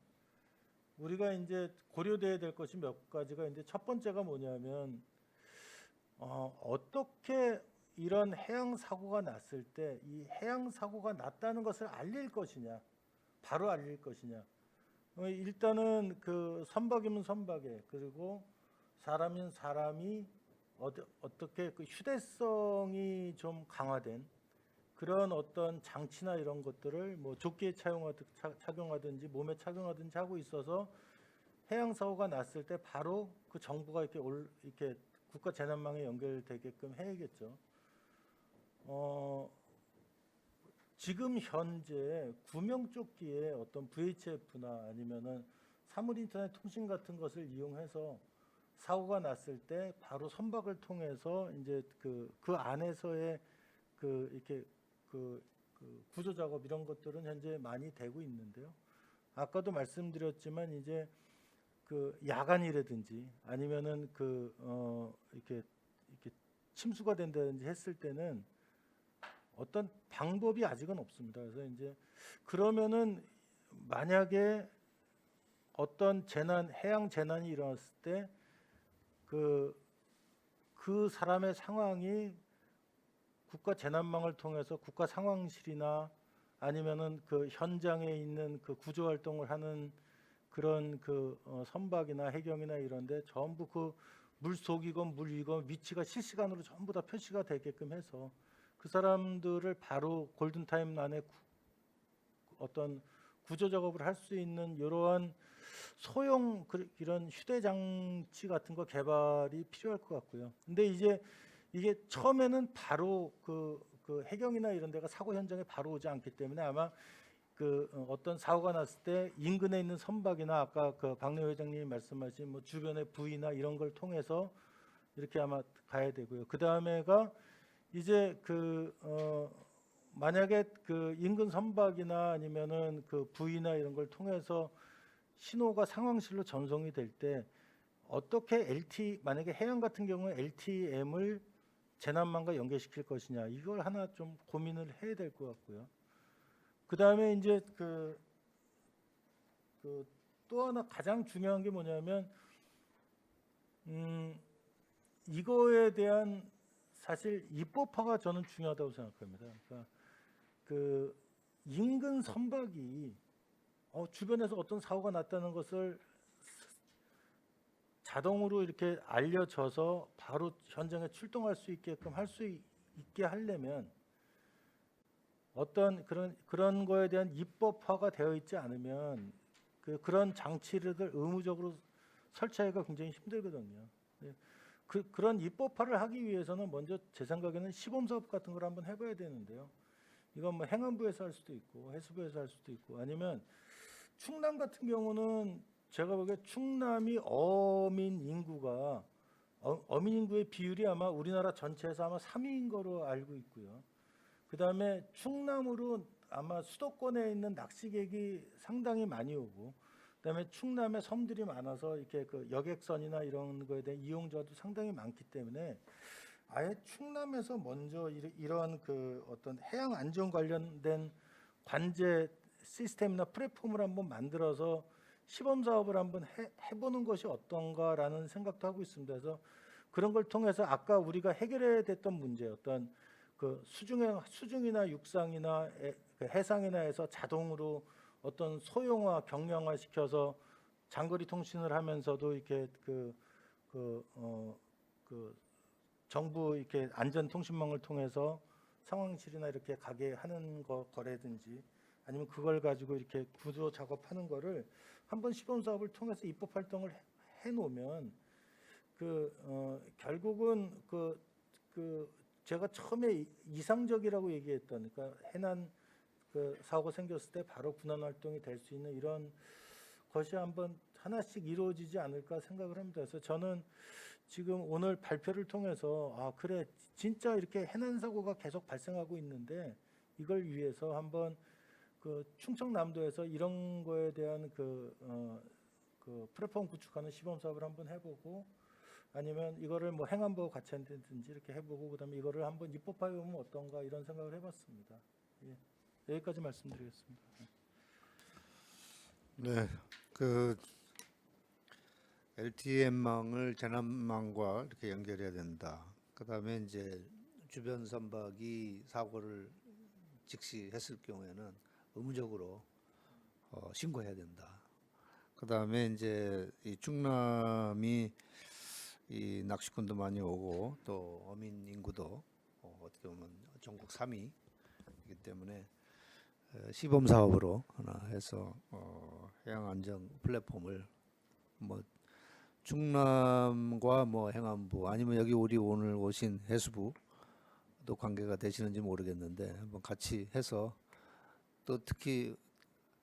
우리가 이제 고려돼야 될 것이 몇 가지가 이제 첫 번째가 뭐냐면 어떻게 이런 해양 사고가 났을 때 이 해양 사고가 났다는 것을 알릴 것이냐, 바로 알릴 것이냐. 일단은 그 선박이면 선박에 그리고 사람이면 사람이 어떻게 그 휴대성이 좀 강화된 그런 어떤 장치나 이런 것들을 뭐 조끼에 착용하든지 몸에 착용하든지 하고 있어서 해양 사고가 났을 때 바로 그 정보가 이렇게 국가 재난망에 연결되게끔 해야겠죠. 지금 현재 구명조끼에 어떤 VHF나 아니면은 사물 인터넷 통신 같은 것을 이용해서 사고가 났을 때 바로 선박을 통해서 이제 그 안에서의 이렇게 구조 작업 이런 것들은 현재 많이 되고 있는데요. 아까도 말씀드렸지만 이제 야간이라든지 아니면은 이렇게 침수가 된다든지 했을 때는 어떤 방법이 아직은 없습니다. 그래서 이제 그러면은 만약에 어떤 해양 재난이 일어났을 때 그 사람의 상황이 국가 재난망을 통해서 국가 상황실이나 아니면은 그 현장에 있는 그 구조 활동을 하는 그런 선박이나 해경이나 이런데 전부 그 물속이건 물 위건 위치가 실시간으로 전부 다 표시가 되게끔 해서 그 사람들을 바로 골든타임 안에 어떤 구조 작업을 할 수 있는 이러한 소형 이런 휴대장치 같은 거 개발이 필요할 것 같고요. 근데 이제 이게 처음에는 바로 그 해경이나 이런 데가 사고 현장에 바로 오지 않기 때문에 아마 어떤 사고가 났을 때 인근에 있는 선박이나 아까 박래 회장님이 말씀하신 뭐 주변의 부위나 이런 걸 통해서 이렇게 아마 가야 되고요. 그 다음에가 이제 만약에 인근 선박이나 아니면은 부위나 이런 걸 통해서 신호가 상황실로 전송이 될 때 어떻게 만약에 해양 같은 경우에 LTM을 재난망과 연계시킬 것이냐 이걸 하나 좀 고민을 해야 될 것 같고요. 그 다음에 이제 또 하나 가장 중요한 게 뭐냐면 이거에 대한 사실 입법화가 저는 중요하다고 생각합니다. 그러니까 인근 선박이 주변에서 어떤 사고가 났다는 것을 자동으로 이렇게 알려져서 바로 현장에 출동할 수 있게끔 할 수 있게 하려면 어떤 그런 거에 대한 입법화가 되어 있지 않으면 그런 장치를 의무적으로 설치하기가 굉장히 힘들거든요. 그런 입법화를 하기 위해서는 먼저 제 생각에는 시범 사업 같은 걸 한번 해봐야 되는데요. 이건 뭐 행안부에서 할 수도 있고 해수부에서 할 수도 있고 아니면 충남 같은 경우는 제가 보기에 충남이 어민 인구가 어민 인구의 비율이 아마 우리나라 전체에서 아마 3위인 거로 알고 있고요. 그 다음에 충남으로 아마 수도권에 있는 낚시객이 상당히 많이 오고, 그 다음에 충남에 섬들이 많아서 이렇게 여객선이나 이런 거에 대한 이용자도 상당히 많기 때문에 아예 충남에서 먼저 이러한 어떤 해양 안전 관련된 관제 시스템이나 플랫폼을 한번 만들어서 시범 사업을 한번 해보는 것이 어떤가라는 생각도 하고 있습니다. 그래서 그런 걸 통해서 아까 우리가 해결해야 됐던 문제, 어떤 수중이나 육상이나 해상이나 해서 자동으로 어떤 소형화, 경량화 시켜서 장거리 통신을 하면서도 이렇게 정부 이렇게 안전 통신망을 통해서 상황실이나 이렇게 가게 하는 거라든지 아니면 그걸 가지고 이렇게 구조 작업하는 거를 한번 시범 사업을 통해서 입법 활동을 해 놓으면 결국은 제가 처음에 이상적이라고 얘기했던 그러니까 해난 사고가 생겼을 때 바로 군안 활동이 될 수 있는 이런 것이 한번 하나씩 이루어지지 않을까 생각을 합니다. 그래서 저는 지금 오늘 발표를 통해서 아 그래 진짜 이렇게 해난 사고가 계속 발생하고 있는데 이걸 위해서 한번 그 충청남도에서 이런 거에 대한 그 플랫폼 구축하는 시범 사업을 한번 해보고 아니면 이거를 뭐 행안부 같이 한다든지 이렇게 해보고 그다음에 이거를 한번 입법화해 보면 어떤가 이런 생각을 해봤습니다. 예. 여기까지 말씀드리겠습니다. 네, 그 LTE망을 재난망과 이렇게 연결해야 된다. 그다음에 이제 주변 선박이 사고를 즉시 했을 경우에는 의무적으로 신고해야 된다. 그다음에 이제 이 충남이 이 낚시꾼도 많이 오고 또 어민 인구도 어떻게 보면 전국 3위이기 때문에 시범 사업으로 하나 해서 해양 안전 플랫폼을 뭐 충남과 뭐 행안부 아니면 여기 우리 오늘 오신 해수부도 관계가 되시는지 모르겠는데 한번 같이 해서 또 특히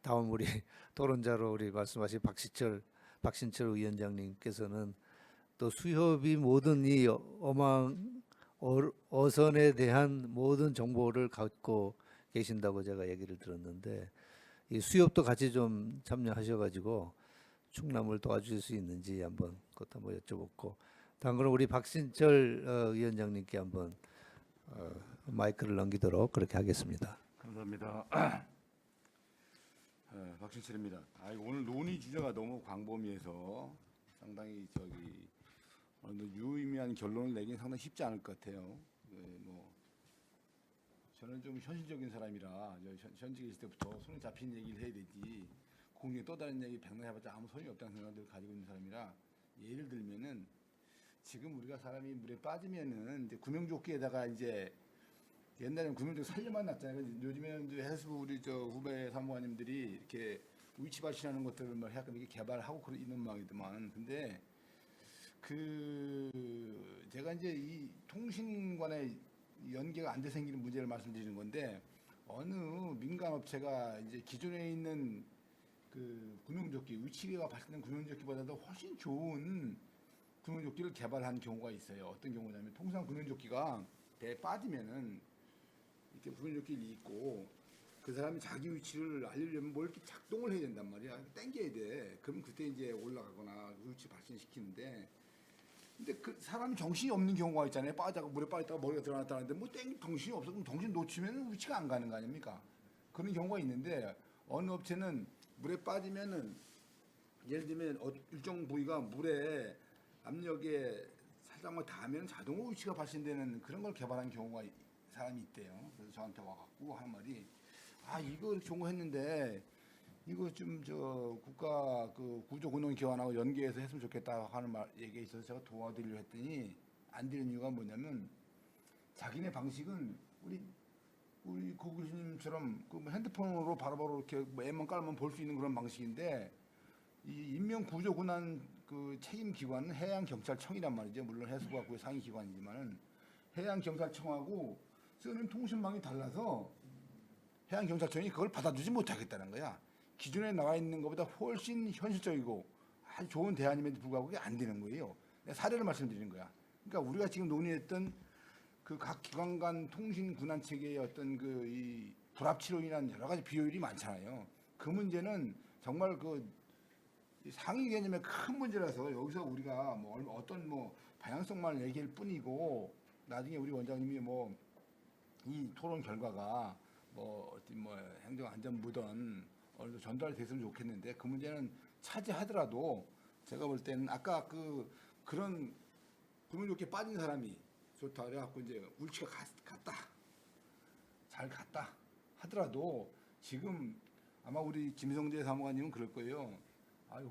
다음 우리 토론자로 우리 말씀하신 박신철 위원장님께서는 또 수협이 모든 이 어선에 대한 모든 정보를 갖고 계신다고 제가 얘기를 들었는데 이 수협도 같이 좀 참여하셔가지고 충남을 도와주실 수 있는지 한번 그것도 한번 여쭤보고 다음 그럼 우리 박신철 위원장님께 한번 마이크를 넘기도록 그렇게 하겠습니다. 감사합니다. 박신철입니다. 오늘 논의 주제가 너무 광범위해서 상당히 유의미한 결론을 내긴 상당히 쉽지 않을 것 같아요. 저는 좀 현실적인 사람이라 현직에 있을 때부터 손에 잡힌 얘기를 해야 되지 공중에 또 다른 얘기 백날 해봤자 아무 소용이 없다는 생각을 가지고 있는 사람이라 예를 들면은 지금 우리가 사람이 물에 빠지면은 이제 구명조끼에다가 이제 옛날에는 구명조끼 살려만 놨잖아요. 요즘에는 이제 해수부 우리 후배 사무관님들이 이렇게 위치 발신하는 것들을 뭐 약간 이렇게 개발하고 있는 모양이더만. 근데 제가 이제 이 통신관의 연계가 안 돼 생기는 문제를 말씀드리는 건데 어느 민간 업체가 이제 기존에 있는 그 구명조끼 위치가 발생된 구명조끼보다도 훨씬 좋은 구명조끼를 개발한 경우가 있어요. 어떤 경우냐면 통상 구명조끼가 배에 빠지면은 이렇게 구명조끼를 입고 그 사람이 자기 위치를 알리려면 뭘 이렇게 작동을 해야 된단 말이야. 당겨야 돼. 그럼 그때 이제 올라가거나 위치 발생시키는데 근데 그 사람이 정신이 없는 경우가 있잖아요. 물에 빠졌다가 머리가 드러났다는데 뭐 정신이 없어. 그럼 정신 놓치면 위치가 안 가는 거 아닙니까? 그런 경우가 있는데 어느 업체는 물에 빠지면은 예를 들면 일정 부위가 물에 압력에 살짝만 닿으면 자동으로 위치가 발생되는 그런 걸 개발한 경우가 사람이 있대요. 그래서 저한테 와갖고 하는 말이 이거 이렇게 좋은 거 했는데 이거 좀 국가 그 구조군원 기관하고 연계해서 했으면 좋겠다 하는 얘기가 있어서 제가 도와드리려 했더니 안 되는 이유가 뭐냐면 자기네 방식은 우리 고 교수님처럼 그 핸드폰으로 바로바로 이렇게 뭐 앱만 깔면 볼 수 있는 그런 방식인데 이 인명구조군안 그 책임 기관은 해양경찰청이란 말이죠. 물론 해수부가 그 상위 기관이지만은 해양경찰청하고 쓰는 통신망이 달라서 해양경찰청이 그걸 받아주지 못하겠다는 거야. 기존에 나와 있는 것보다 훨씬 현실적이고 아주 좋은 대안임에도 불구하고 그게 안 되는 거예요. 사례를 말씀드리는 거야. 그러니까 우리가 지금 논의했던 그 각 기관 간 통신 군안 체계의 어떤 이 불합치로 인한 여러 가지 비효율이 많잖아요. 그 문제는 정말 그 상위 개념의 큰 문제라서 여기서 우리가 뭐 어떤 방향성만 얘기할 뿐이고 나중에 우리 원장님이 이 토론 결과가 행정안전부든 어느 정도 전달됐으면 좋겠는데 그 문제는 차지하더라도 제가 볼 때는 아까 그런 구명조끼에 빠진 사람이 좋다 그래갖고 이제 울치가 잘 갔다 하더라도 지금 아마 우리 김성재 사무관님은 그럴 거예요.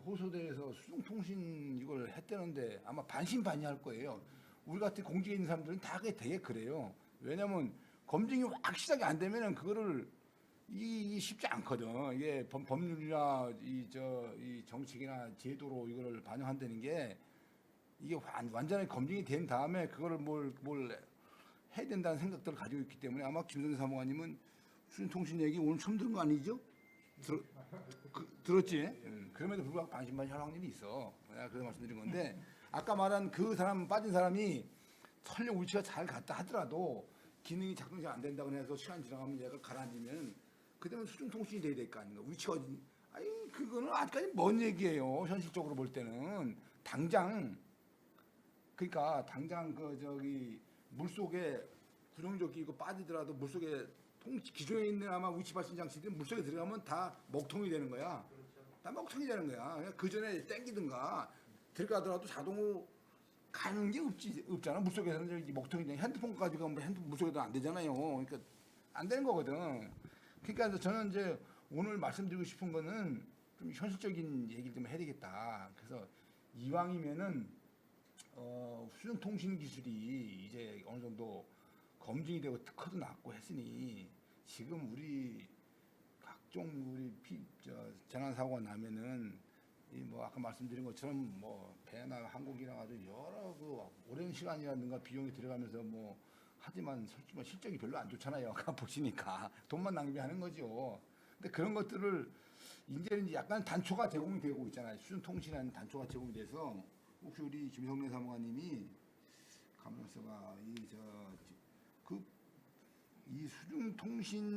호소대에서 수중통신 이걸 했다는데 아마 반신반의할 거예요. 우리 같은 공직에 있는 사람들은 다 되게 그래요. 왜냐면 검증이 확 시작이 안 되면은 그거를 이 쉽지 않거든. 이게 법률이나 이 정책이나 제도로 이거를 반영한다는 게 이게 완전히 검증이 된 다음에 그거를 뭘 해야 된다는 생각들을 가지고 있기 때문에 아마 김성재 사무관님은 수중통신 얘기 오늘 처음 들은 거 아니죠? 들었지? 그럼에도 불구하고 반신반의할 확률이 있어. 내가 그래서 말씀드린 건데 아까 말한 그 사람 빠진 사람이 설령 위치가 잘 갔다 하더라도 기능이 작동이 잘 안 된다고 해서 시간 지나가면 얘가 가라앉으면 그다음에 수중 통신이 돼야 될 거 아닌가? 위치가 어디? 아니 그거는 아직까지 먼 얘기예요. 현실적으로 볼 때는 당장 그러니까 당장 그 저기 물 속에 구명조끼 이거 빠지더라도 물 속에 기존에 있는 아마 위치 발신 장치들이 물 속에 들어가면 다 먹통이 되는 거야. 다 먹통이 되는 거야. 그 전에 땡기든가 들어가더라도 자동으로 가는 게 없잖아. 물 속에서는 이제 먹통이 되는 핸드폰 가지고 가면 핸드폰 물 속에도 안 되잖아요. 그러니까 안 되는 거거든. 그러니까 저는 이제 오늘 말씀드리고 싶은 거는 좀 현실적인 얘기를 좀 해야 되겠다. 그래서 이왕이면은 수중통신 기술이 이제 어느 정도 검증이 되고 특허도 났고 했으니 지금 우리 각종 우리 재난 사고가 나면은 이 뭐 아까 말씀드린 것처럼 뭐 배나 항공기나 아주 여러 그 오랜 시간이라든가 비용이 들어가면서 뭐 하지만 솔직히 실적이 별로 안 좋잖아요. 아까 보시니까 돈만 낭비하는 거죠. 근데 그런 것들을 이제는 약간 단초가 제공이 되고 있잖아요. 수중통신이라는 단초가 제공이 돼서 혹시 우리 김성래 사무관님이 가만 있어봐 이 수중통신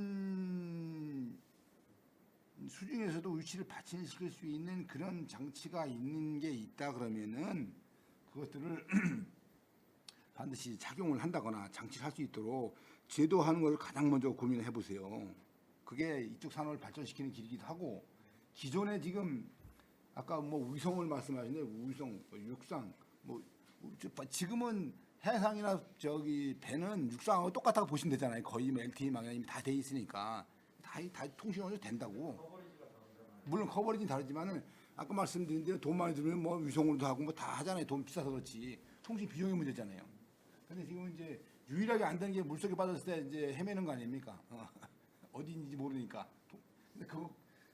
수중에서도 위치를 발신시킬 수 있는 그런 장치가 있는 게 있다 그러면은 그것들을 반드시 착용을 한다거나 장치를 할 수 있도록 제도하는 걸 가장 먼저 고민을 해보세요. 그게 이쪽 산업을 발전시키는 길이기도 하고 기존에 지금 아까 뭐 위성을 말씀하셨는데 위성, 육상 뭐 지금은 해상이나 저기 배는 육상하고 똑같다고 보시면 되잖아요. 거의 뭐 LTE 망연이 다 돼 있으니까 다 통신원이 된다고. 물론 커버리지는 다르지만은 아까 말씀드린 대로 돈 많이 들면 뭐 위성으로도 하고 뭐 다 하잖아요. 돈 비싸서 그렇지. 통신 비용이 문제잖아요. 근데 지금 이제 유일하게 안 되는 게 물속에 빠졌을 때 이제 헤매는 거 아닙니까? 어디인지 모르니까. 근데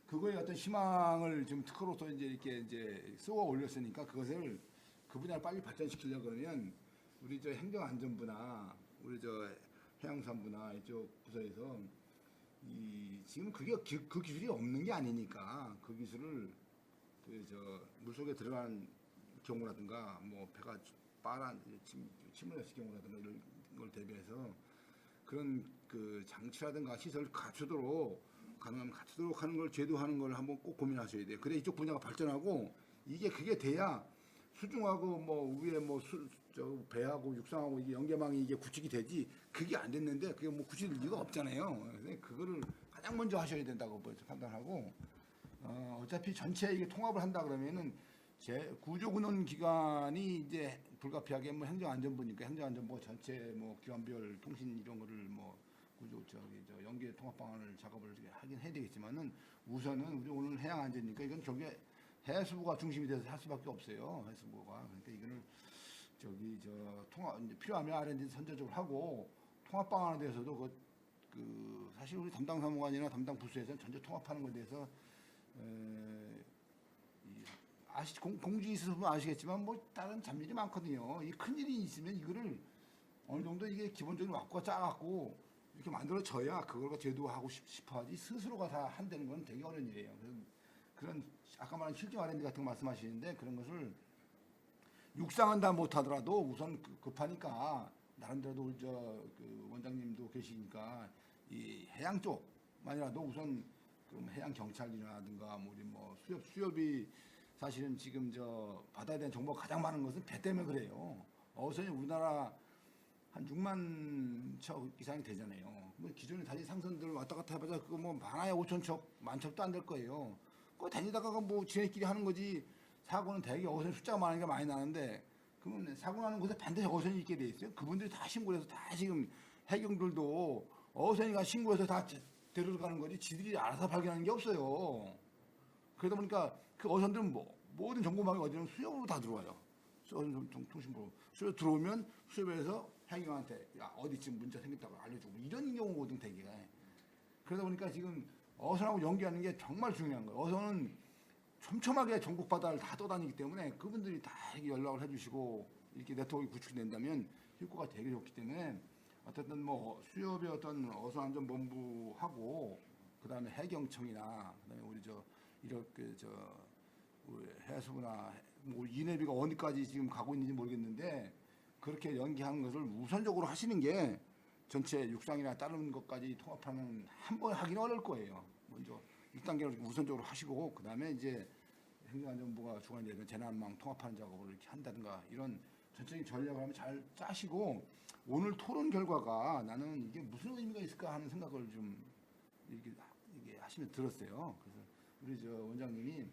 그거에 어떤 희망을 지금 특허로서 이제 이렇게 이제 쏘아 올렸으니까 그것을 그 분야를 빨리 발전시키려고 그러면 우리 저 행정안전부나 우리 저 해양수산부나 이쪽 부서에서 지금 그게 그 기술이 없는 게 아니니까 그 기술을 그 저 물속에 들어간 경우라든가 뭐 배가 침몰했을 경우라든가 이런 걸 대비해서 그런 그 장치라든가 시설을 갖추도록 가능하면 갖추도록 하는 걸 제도하는 걸 한번 꼭 고민하셔야 돼요. 그래 이쪽 분야가 발전하고 그게 돼야 수중하고 뭐 위에 뭐 저 배하고 육상하고 이게 연계망이 이게 구축이 되지 그게 안 됐는데 그게 뭐 구축될 이유가 없잖아요. 그래서 그거를 가장 먼저 하셔야 된다고 판단하고 어차피 전체 이게 통합을 한다 그러면은 구조군원 기관이 이제 불가피하게 뭐 행정안전부니까 행정안전부 전체 뭐 기관별 통신 이런 거를 뭐 저 연계 통합 방안을 작업을 하긴 해야 되겠지만은 우선은 우리 오늘 해양안전이니까 이건 결국에 해수부가 중심이 돼서 할 수밖에 없어요. 해수부가. 그러니까 이거는 통합 필요하면 R&D 선제적으로 하고 통합 방안에 대해서도 그 사실 우리 담당 사무관이나 담당 부서에서는 전체 통합하는 것에 대해서 공지 있으면 아시겠지만 뭐 다른 잡일이 많거든요. 이 큰 일이 있으면 이거를 어느 정도 이게 기본적으로 막고 짜갖고 이렇게 만들어져야 그걸 제도하고 싶어하지 스스로가 다 한다는 건 되게 어려운 일이에요. 그런 아까 말한 실증 R&D 같은 거 말씀하시는데 그런 것을 육상은 다 못하더라도 우선 급하니까 나름대로도 우리 그 원장님도 계시니까 이 해양 쪽만이라도 우선 그럼 해양 경찰이라든가 뭐 우리 뭐 수협이 사실은 지금 바다에 대한 정보가 가장 많은 것은 배 때문에 그래요. 어선이 우리나라 한 6만 척 이상이 되잖아요. 뭐 기존에 다시 상선들 왔다 갔다 해봐자 그거 뭐 많아야 5천 척, 만 척도 안 될 거예요. 그거 다니다가 뭐 지네끼리 하는 거지. 사고는 대개 어선 숫자가 많으니까 많이 나는데 그러면 사고 나는 곳에 반드시 어선이 있게 돼 있어요. 그분들이 다 신고를 해서 다 지금 해경들도 어선이가 신고해서 다 데려가는 거지 지들이 알아서 발견하는 게 없어요. 그러다 보니까 그 어선들은 모든 정보망이 어디는 수협으로 다 들어와요. 통신부로. 수협 들어오면 수협에서 해경한테 야 어디쯤 문제 생겼다고 알려주고 이런 경우거든 대개가. 그러다 보니까 지금 어선하고 연계하는 게 정말 중요한 거예요. 어선은 촘촘하게 전국 바다를 다 떠다니기 때문에 그분들이 다 이렇게 연락을 해주시고 이렇게 네트워크가 구축된다면 효과가 되게 좋기 때문에 어쨌든 뭐 수협의 어떤 어선안전본부하고 그다음에 해경청이나 그다음에 우리 이렇게 우리 해수부나 뭐 이내비가 어디까지 지금 가고 있는지 모르겠는데 그렇게 연기하는 것을 우선적으로 하시는 게 전체 육상이나 다른 것까지 통합하면 한 번에 하기는 어려울 거예요. 먼저 1단계로 우선적으로 하시고 그다음에 이제 행정안전부가 주관되는 재난망 통합하는 작업을 이렇게 한다든가 이런 전체적인 전략을 한번 잘 짜시고 오늘 토론 결과가 나는 이게 무슨 의미가 있을까 하는 생각을 좀 이게 하시면 들었어요. 그래서 우리 원장님이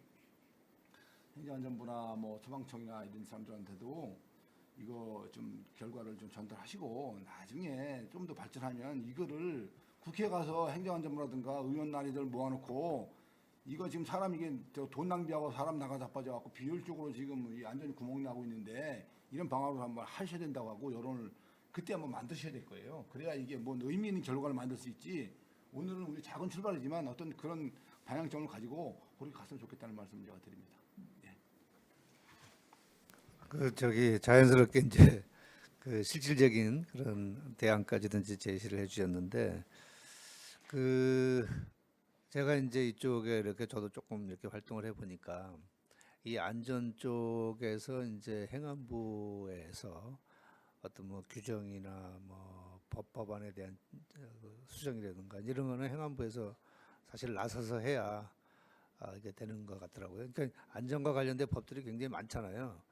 행정안전부나 뭐 소방청이나 이런 사람들한테도 이거 좀 결과를 좀 전달하시고 나중에 좀 더 발전하면 이거를 국회 가서 행정안전부라든가 의원 난이들 모아놓고 이거 지금 사람 이게 돈 낭비하고 사람 나가 자빠져갖고 비효율적으로 지금 이 안전이 구멍이 나고 있는데 이런 방안으로 한번 하셔야 된다고 하고 여론을 그때 한번 만드셔야 될 거예요. 그래야 이게 뭐 의미 있는 결과를 만들 수 있지. 오늘은 우리 작은 출발이지만 어떤 그런 방향성을 가지고 거기 갔으면 좋겠다는 말씀 제가 드립니다. 자연스럽게 이제 그 실질적인 그런 대안까지든지 제시를 해주셨는데 제가 이제 이쪽에 이렇게 저도 조금 이렇게 활동을 해보니까 이 안전 쪽에서 이제 행안부에서 어떤 뭐 규정이나 뭐 법안에 대한 수정이라든가 이런 거는 행안부에서 사실 나서서 해야 이게 되는 것 같더라고요. 그러니까 안전과 관련된 법들이 굉장히 많잖아요.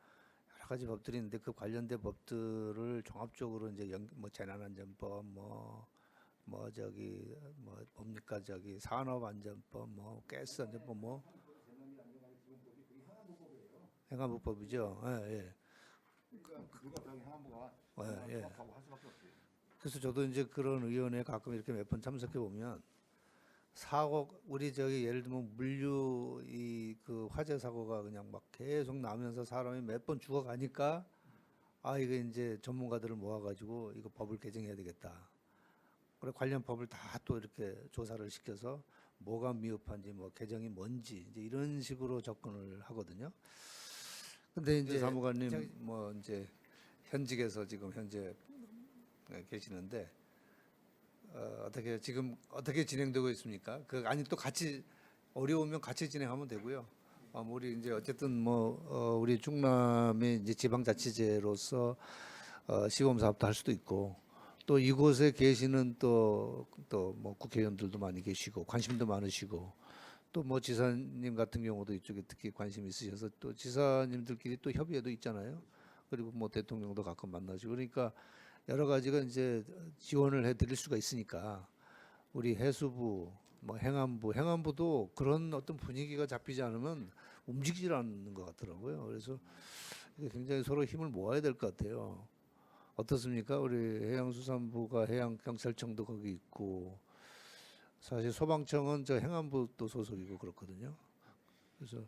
여러 가지 법들이 있는데 그 관련된 법들을 종합적으로 이제 뭐 재난안전법 뭐 뭡니까 산업안전법 뭐 가스안전법 뭐 행안부법이죠. 예. 그러니까 누가 더 행안부가 예. 통합하고 할 수밖에 없어요. 그래서 저도 이제 그런 의원회 가끔 이렇게 몇 번 참석해 보면 사고 우리 예를 들면 물류 그 화재 사고가 그냥 막 계속 나면서 사람이 몇 번 죽어가니까 이거 이제 전문가들을 모아가지고 이거 법을 개정해야 되겠다. 그래 관련 법을 다 또 이렇게 조사를 시켜서 뭐가 미흡한지 뭐 개정이 뭔지 이제 이런 식으로 접근을 하거든요. 근데 이제 사무관님 뭐 이제 현직에서 지금 현재 계시는데 어떻게 진행되고 있습니까? 또 같이 어려우면 같이 진행하면 되고요. 우리 이제 어쨌든 우리 충남의 이제 지방자치제로서 시범 사업도 할 수도 있고 또 이곳에 계시는 또 뭐 국회의원들도 많이 계시고 관심도 많으시고 또 뭐 지사님 같은 경우도 이쪽에 특히 관심 있으셔서 또 지사님들끼리 또 협의회도 있잖아요. 그리고 뭐 대통령도 가끔 만나시고 그러니까 여러 가지가 이제 지원을 해드릴 수가 있으니까 우리 해수부, 뭐 행안부도 그런 어떤 분위기가 잡히지 않으면 움직이질 않는 것 같더라고요. 그래서 이게 굉장히 서로 힘을 모아야 될 것 같아요. 어떻습니까? 우리 해양수산부가 해양경찰청도 거기 있고 사실 소방청은 행안부도 소속이고 그렇거든요. 그래서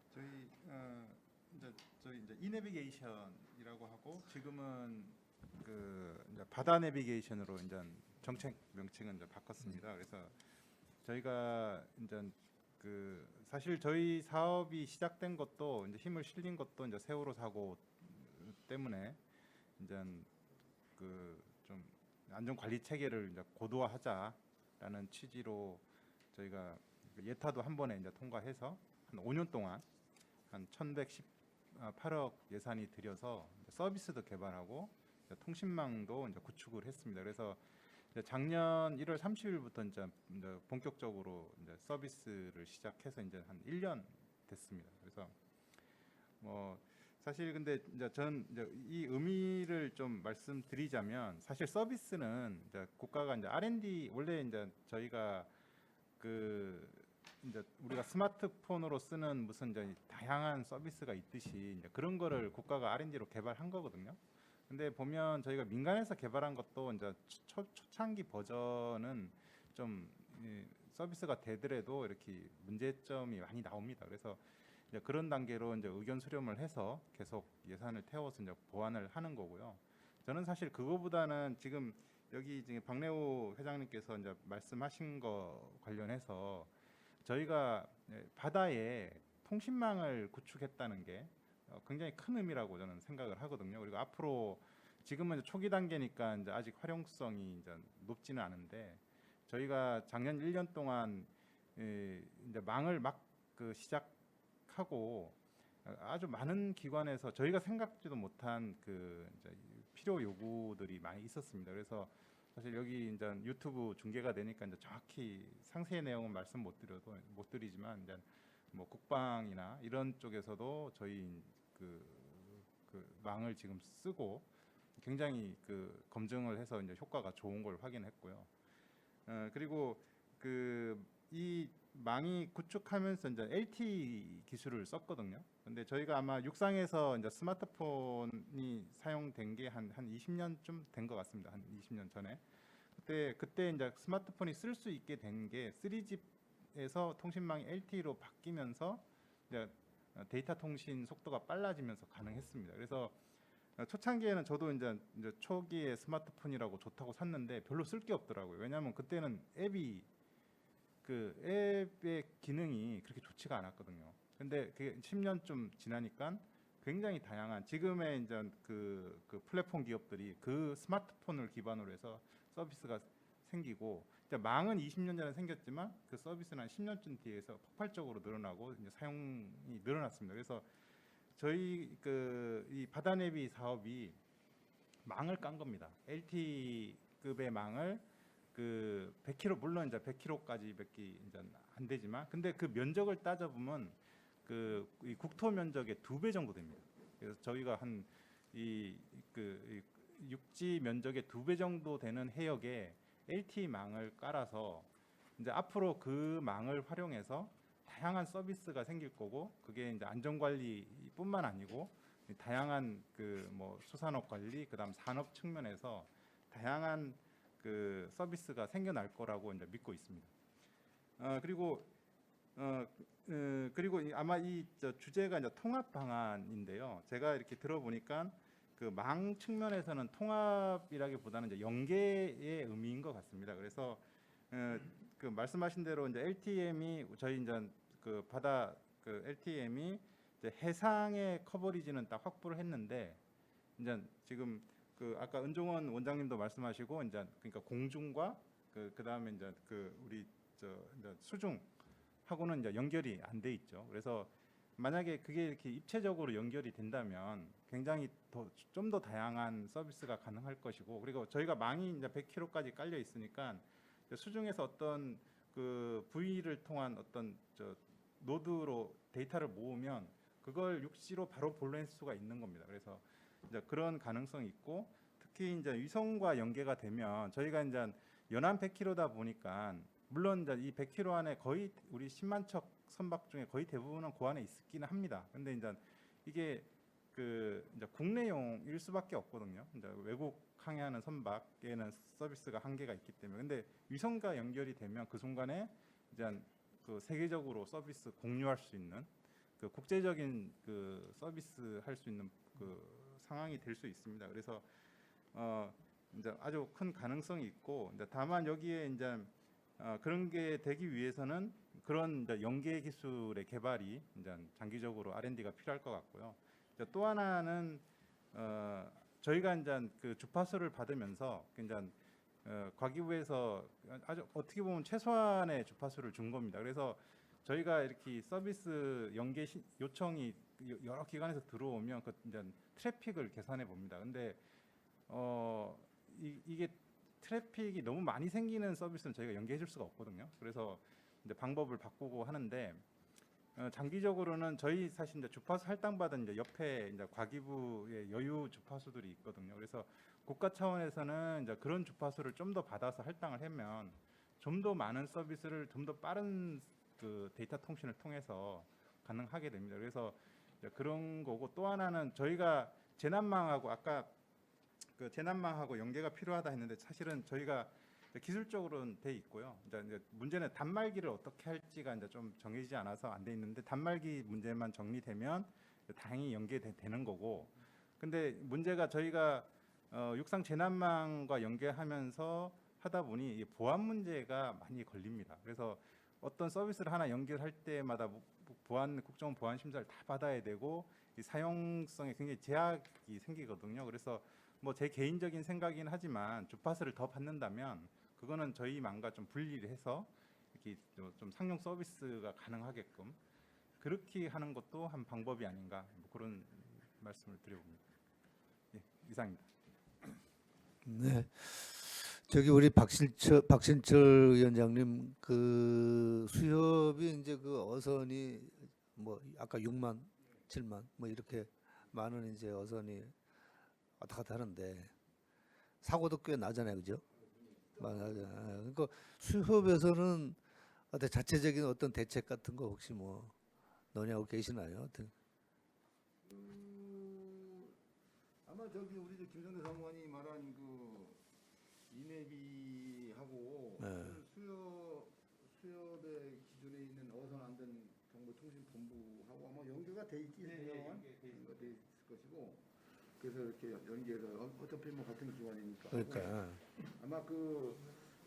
저희 이제 이내비게이션이라고 하고 지금은 이제 바다 내비게이션으로 이제 정책 명칭은 이제 바꿨습니다. 그래서 저희가 이제 사실 저희 사업이 시작된 것도 이제 힘을 실린 것도 이제 세월호 사고 때문에 이제 좀 안전 관리 체계를 이제 고도화하자라는 취지로 저희가 예타도 한 번에 이제 통과해서 한 5년 동안 한 1,118억 예산이 들여서 서비스도 개발하고 통신망도 이제 구축을 했습니다. 그래서 이제 작년 1월 30일부터 이제 본격적으로 이제 서비스를 시작해서 이제 한 1년 됐습니다. 그래서 뭐 사실 근데 이제 전 이제 이 의미를 좀 말씀드리자면 사실 서비스는 이제 국가가 이제 R&D 원래 이제 저희가 이제 우리가 스마트폰으로 쓰는 무슨 이제 다양한 서비스가 있듯이 이제 그런 거를 국가가 R&D로 개발한 거거든요. 근데 보면 저희가 민간에서 개발한 것도 이제 초창기 버전은 좀 서비스가 되더라도 이렇게 문제점이 많이 나옵니다. 그래서 이제 그런 단계로 이제 의견 수렴을 해서 계속 예산을 태워서 이제 보완을 하는 거고요. 저는 사실 그거보다는 지금 여기 지금 박래우 회장님께서 이제 말씀하신 거 관련해서 저희가 바다에 통신망을 구축했다는 게 굉장히 큰 의미라고 저는 생각을 하거든요. 그리고 앞으로 지금은 이제 초기 단계니까 이제 아직 활용성이 이제 높지는 않은데 저희가 작년 1년 동안 이제 망을 막 그 시작하고 아주 많은 기관에서 저희가 생각지도 못한 그 이제 필요 요구들이 많이 있었습니다. 그래서 사실 여기 이제 유튜브 중계가 되니까 이제 정확히 상세한 내용은 말씀 못 드리지만 이제 뭐 국방이나 이런 쪽에서도 저희 그 망을 지금 쓰고 굉장히 그 검증을 해서 이제 효과가 좋은 걸 확인했고요. 그리고 이 망이 구축하면서 이제 LTE 기술을 썼거든요. 근데 저희가 아마 육상에서 이제 스마트폰이 사용된 게 한 20년쯤 된 것 같습니다. 한 20년 전에. 그때 이제 스마트폰이 쓸 수 있게 된 게 3G에서 통신망이 LTE로 바뀌면서 이제 데이터 통신 속도가 빨라지면서 가능했습니다. 그래서 초창기에는 저도 이제 초기에 스마트폰이라고 좋다고 샀는데 별로 쓸 게 없더라고요. 왜냐하면 그때는 앱의 기능이 그렇게 좋지가 않았거든요. 근데 그게 10년쯤 지나니까 굉장히 다양한 지금의 이제 그 플랫폼 기업들이 그 스마트폰을 기반으로 해서 서비스가 생기고, 이제 망은 20년 전에 생겼지만 그 서비스는 한 10년쯤 뒤에서 폭발적으로 늘어나고 이제 사용이 늘어났습니다. 그래서 저희 이 바다내비 사업이 망을 깐 겁니다. LTE급의 망을 100km, 물론 이제 100km까지밖에 이제 안 되지만, 근데 그 면적을 따져 보면 이 국토 면적의 2배 정도 됩니다. 그래서 저희가 이 육지 면적의 2배 정도 되는 해역에 LTE 망을 깔아서 이제 앞으로 그 망을 활용해서 다양한 서비스가 생길 거고, 그게 이제 안전관리뿐만 아니고 다양한 뭐 수산업 관리, 그다음 산업 측면에서 다양한 서비스가 생겨날 거라고 이제 믿고 있습니다. 그리고 아마 주제가 이제 통합 방안인데요. 제가 이렇게 들어보니까 망 측면에서는 통합이라기보다는 이제 연계의 의미인 것 같습니다. 그래서 말씀하신 대로 이제 LTM이 저희 이제 바다 LTM이 이제 해상의 커버리지는 딱 확보를 했는데, 이제 지금 아까 은종원 원장님도 말씀하시고 이제 그러니까 공중과 그다음에 이제 우리 이제 수중하고는 이제 연결이 안 돼 있죠. 그래서 만약에 그게 이렇게 입체적으로 연결이 된다면 굉장히 좀 더 다양한 서비스가 가능할 것이고, 그리고 저희가 망이 이제 100km까지 깔려 있으니까 수중에서 어떤 부위를 통한 어떤 노드로 데이터를 모으면 그걸 육지로 바로 보낼 수가 있는 겁니다. 그래서 이제 그런 가능성이 있고, 특히 이제 위성과 연계가 되면 저희가 이제 연안 100km다 보니까, 물론 이제 이 100km 안에 거의 우리 10만 척 선박 중에 거의 대부분은 그 안에 있기는 합니다. 근데 이제 이게 이제 국내용일 수밖에 없거든요. 이제 외국 항해하는 선박에는 서비스가 한계가 있기 때문에. 근데 위성과 연결이 되면 그 순간에 이제 세계적으로 서비스 공유할 수 있는 국제적인 서비스 할 수 있는 상황이 될 수 있습니다. 그래서 이제 아주 큰 가능성이 있고, 이제 다만 여기에 이제 그런 게 되기 위해서는 그런 이제 연계 기술의 개발이 이제 장기적으로 R&D가 필요할 것 같고요. 이제 또 하나는 저희가 이제 주파수를 받으면서 이제 과기부에서 아주 어떻게 보면 최소한의 주파수를 준 겁니다. 그래서 저희가 이렇게 서비스 연계 요청이 여러 기관에서 들어오면 이제 트래픽을 계산해 봅니다. 근데 이게 트래픽이 너무 많이 생기는 서비스는 저희가 연계해 줄 수가 없거든요. 그래서 이제 방법을 바꾸고 하는데, 장기적으로는 저희 사실 이제 주파수 할당받은 이제 옆에 이제 과기부의 여유 주파수들이 있거든요. 그래서 국가 차원에서는 이제 그런 주파수를 좀 더 받아서 할당을 하면 좀 더 많은 서비스를 좀 더 빠른 데이터 통신을 통해서 가능하게 됩니다. 그래서 이제 그런 거고, 또 하나는 저희가 재난망하고 아까 재난망하고 연계가 필요하다 했는데, 사실은 저희가 기술적으로는 돼 있고요. 이제 문제는 단말기를 어떻게 할지가 이제 좀 정해지지 않아서 안 돼 있는데, 단말기 문제만 정리되면 다행히 연계되는 거고. 근데 문제가 저희가 육상 재난망과 연계하면서 하다 보니 보안 문제가 많이 걸립니다. 그래서 어떤 서비스를 하나 연결할 때마다 국정 보안 심사를 다 받아야 되고, 이 사용성에 굉장히 제약이 생기거든요. 그래서 뭐 제 개인적인 생각이긴 하지만 주파수를 더 받는다면 그거는 저희 망과 좀 분리를 해서 이렇게 좀 상용 서비스가 가능하게끔 그렇게 하는 것도 한 방법이 아닌가 뭐 그런 말씀을 드려봅니다. 예, 이상입니다. 네. 저기 우리 박신철 위원장님 그 수협이 이제 그 어선이 뭐 아까 6만, 7만 뭐 이렇게 많은 이제 어선이 왔다 갔다 하는데 사고도 꽤 나잖아요, 그죠? 그러니까 수협에서는 어떤 자체적인 어떤 대책 같은 거 혹시 뭐 논의하고 계시나요? 어떤? 아마 저기 우리 김성대 사무관이 말한 그 이내비하고 네. 수협의 기준에 있는 어선 안전 정보통신본부하고 아마 연계가 돼 있지 있으면 연계가 돼 있을 것이고 그래서 이렇게 연계해서 어차피 뭐 같은 기관이니까 그러니까 아마 그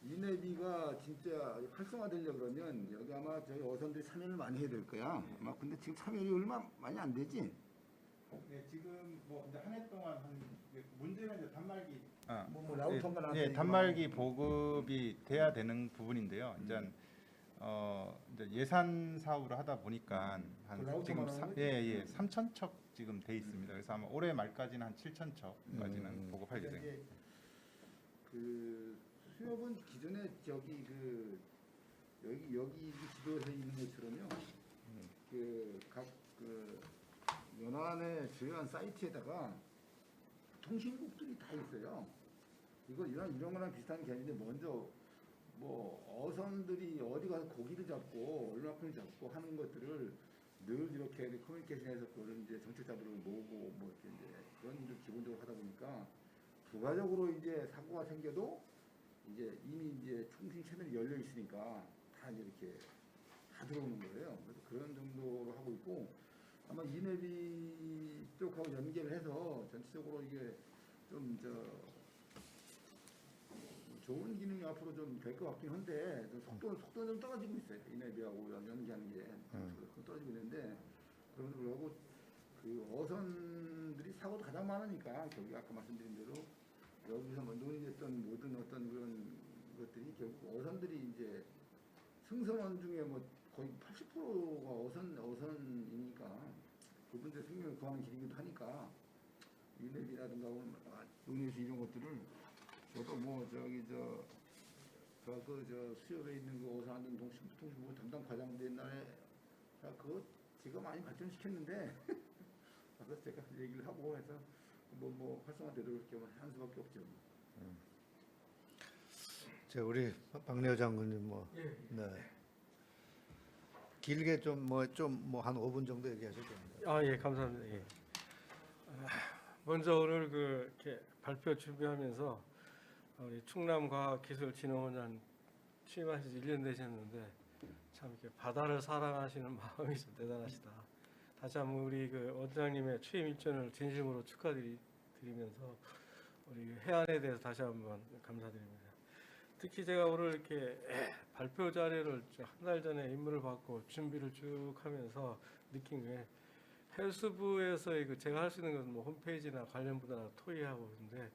이내비가 진짜 활성화되려 그러면 여기 아마 저희 어선들이 참여를 많이 해야 될 거야. 아마 근데 지금 참여율이 얼마 많이 안 되지? 네, 지금 뭐 이제 한 해 동안 문제는 이제 단말기 뭐 라우터가 나한테 예, 이거 단말기 막- 보급이 돼야 되는 부분인데요. 이제 예산 사업으로 하다 보니까 한 그 라우터 지금 말하는 거지? 예, 3,000척 지금 돼 있습니다. 그래서 아마 올해 말까지는 한 7,000척까지는 보급할 그러니까 예정입니다. 이제 그 수협은 기존에 저기 그 여기 지도에서 있는 것처럼요. 그 각 그 연안의 주요한 사이트에다가 통신국들이 다 있어요. 이거 이런 거랑 비슷한 개념인데 먼저 뭐 어선들이 어디 가서 고기를 잡고 얼마큼 잡고 하는 것들을 늘 이렇게 커뮤니케이션에서 그런 이제 정책자들을 모으고 뭐 이렇게 이제 그런 일을 기본적으로 하다 보니까 부가적으로 이제 사고가 생겨도 이제 이미 이제 통신 채널이 열려 있으니까 다 이렇게 다 들어오는 거예요. 그래서 그런 정도로 하고 있고 아마 이내비 쪽하고 연계를 해서 전체적으로 이게 좀 좋은 기능이 앞으로 좀 될 것 같긴 한데 좀 속도는 좀 떨어지고 있어요. 이내비하고 연계하는 게 떨어지고 있는데 그럼에도 불구하고 그 어선들이 사고도 가장 많으니까 저기 아까 말씀드린 대로 여기서 뭐 논의됐던 모든 어떤 그런 것들이 결국 어선들이 이제 승선원 중에 뭐 거의 80%가 어선이니까 그분들 생명을 구하는 길이기도 하니까 이내비라든가 논의해서 이런 것들을 저도 뭐 저기 저 수협에 있는 그 어선 안전 통신부 담당 과장도 옛날에 그거 제가 많이 발전시켰는데 그래서 제가 얘기를 하고 해서 뭐 활성화되도록 이렇게 한 수밖에 없죠. 저 우리 박래호 장군님 뭐 네. 길게 좀 뭐 한 5분 정도 얘기하셔도 됩니다. 아, 예, 감사합니다. 예. 먼저 오늘 이렇게 발표 준비하면서 우리 충남과학기술진흥원장 취임하신 지 1년 되셨는데 참 이렇게 바다를 사랑하시는 마음이 좀 대단하시다. 다시 한번 우리 원장님의 취임 일전을 진심으로 축하드리면서 우리 해안에 대해서 다시 한번 감사드립니다. 특히 제가 오늘 이렇게 발표 자료를 한 달 전에 임무를 받고 준비를 쭉 하면서 느낀 게 해수부에서의 제가 할 수 있는 것은 뭐 홈페이지나 관련 분들하고 토의하고 있는데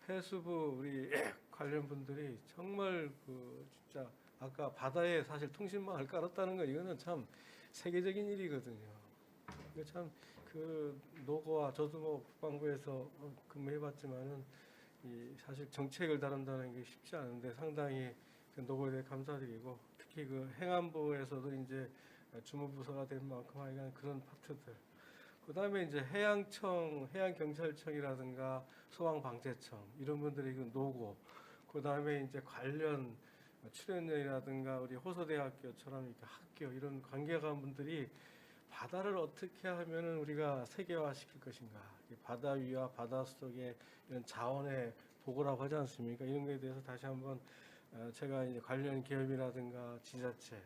해수부 우리 관련 분들이 정말 진짜 아까 바다에 사실 통신망을 깔았다는 거 이거는 참 세계적인 일이거든요. 이거 참 노고와 저도 뭐 국방부에서 근무해봤지만은 사실 정책을 다룬다는 게 쉽지 않은데 상당히 노고에 대해 감사드리고 특히 행안부에서도 이제 주무부서가 된 만큼 하여간 그런 파트들. 그다음에 이제 해양청, 해양경찰청이라든가 소방방재청 이런 분들이 노고. 그다음에 이제 관련 출연연이라든가 우리 호서대학교처럼 이렇게 학교 이런 관계가 분들이 바다를 어떻게 하면은 우리가 세계화시킬 것인가. 바다 위와 바다 속의 이런 자원의 보고라고 하지 않습니까? 이런 것에 대해서 다시 한번 제가 이제 관련 기업이라든가 지자체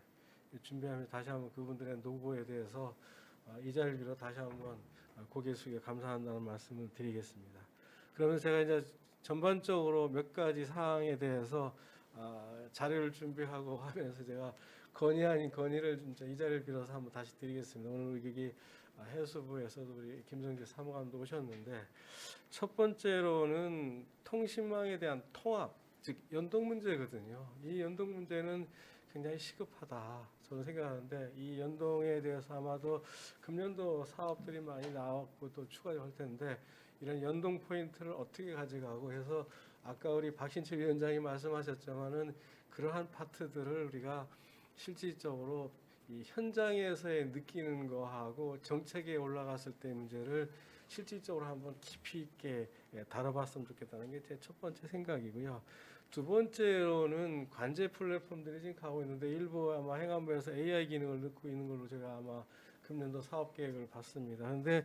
준비하면서 다시 한번 그분들의 노고에 대해서 이 자리를 빌어 다시 한번 고개 숙여 감사한다는 말씀을 드리겠습니다. 그러면 제가 이제 전반적으로 몇 가지 사항에 대해서 자료를 준비하고 하면서 제가 건의 아닌 건의를 진짜 이 자리를 빌어서 한번 다시 드리겠습니다. 오늘 여기 해수부에서도 우리 김성재 사무관도 오셨는데 첫 번째로는 통신망에 대한 통합, 즉 연동 문제거든요. 이 연동 문제는 굉장히 시급하다 저는 생각하는데 이 연동에 대해서 아마도 금년도 사업들이 많이 나왔고 또 추가될 텐데 이런 연동 포인트를 어떻게 가져가고 해서 아까 우리 박신철 위원장이 말씀하셨지만은 그러한 파트들을 우리가 실질적으로 이 현장에서의 느끼는 거하고 정책에 올라갔을 때 문제를 실질적으로 한번 깊이 있게 다뤄봤으면 좋겠다는 게 제 첫 번째 생각이고요. 두 번째로는 관제 플랫폼들이 지금 가고 있는데 일부 아마 행안부에서 AI 기능을 넣고 있는 걸로 제가 아마 금년도 사업 계획을 봤습니다. 그런데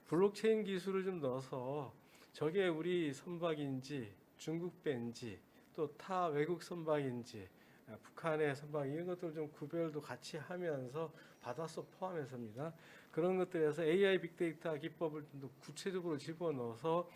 블록체인 기술을 좀 넣어서 저게 우리 선박인지 중국 배인지 또 타 외국 선박인지 북한의 선박 이런 것들 좀 구별도 같이 하면서 바닷속 포함해서입니다. 그런 것들에서 AI 빅데이터 기법을 좀 더 구체적으로 집어넣어서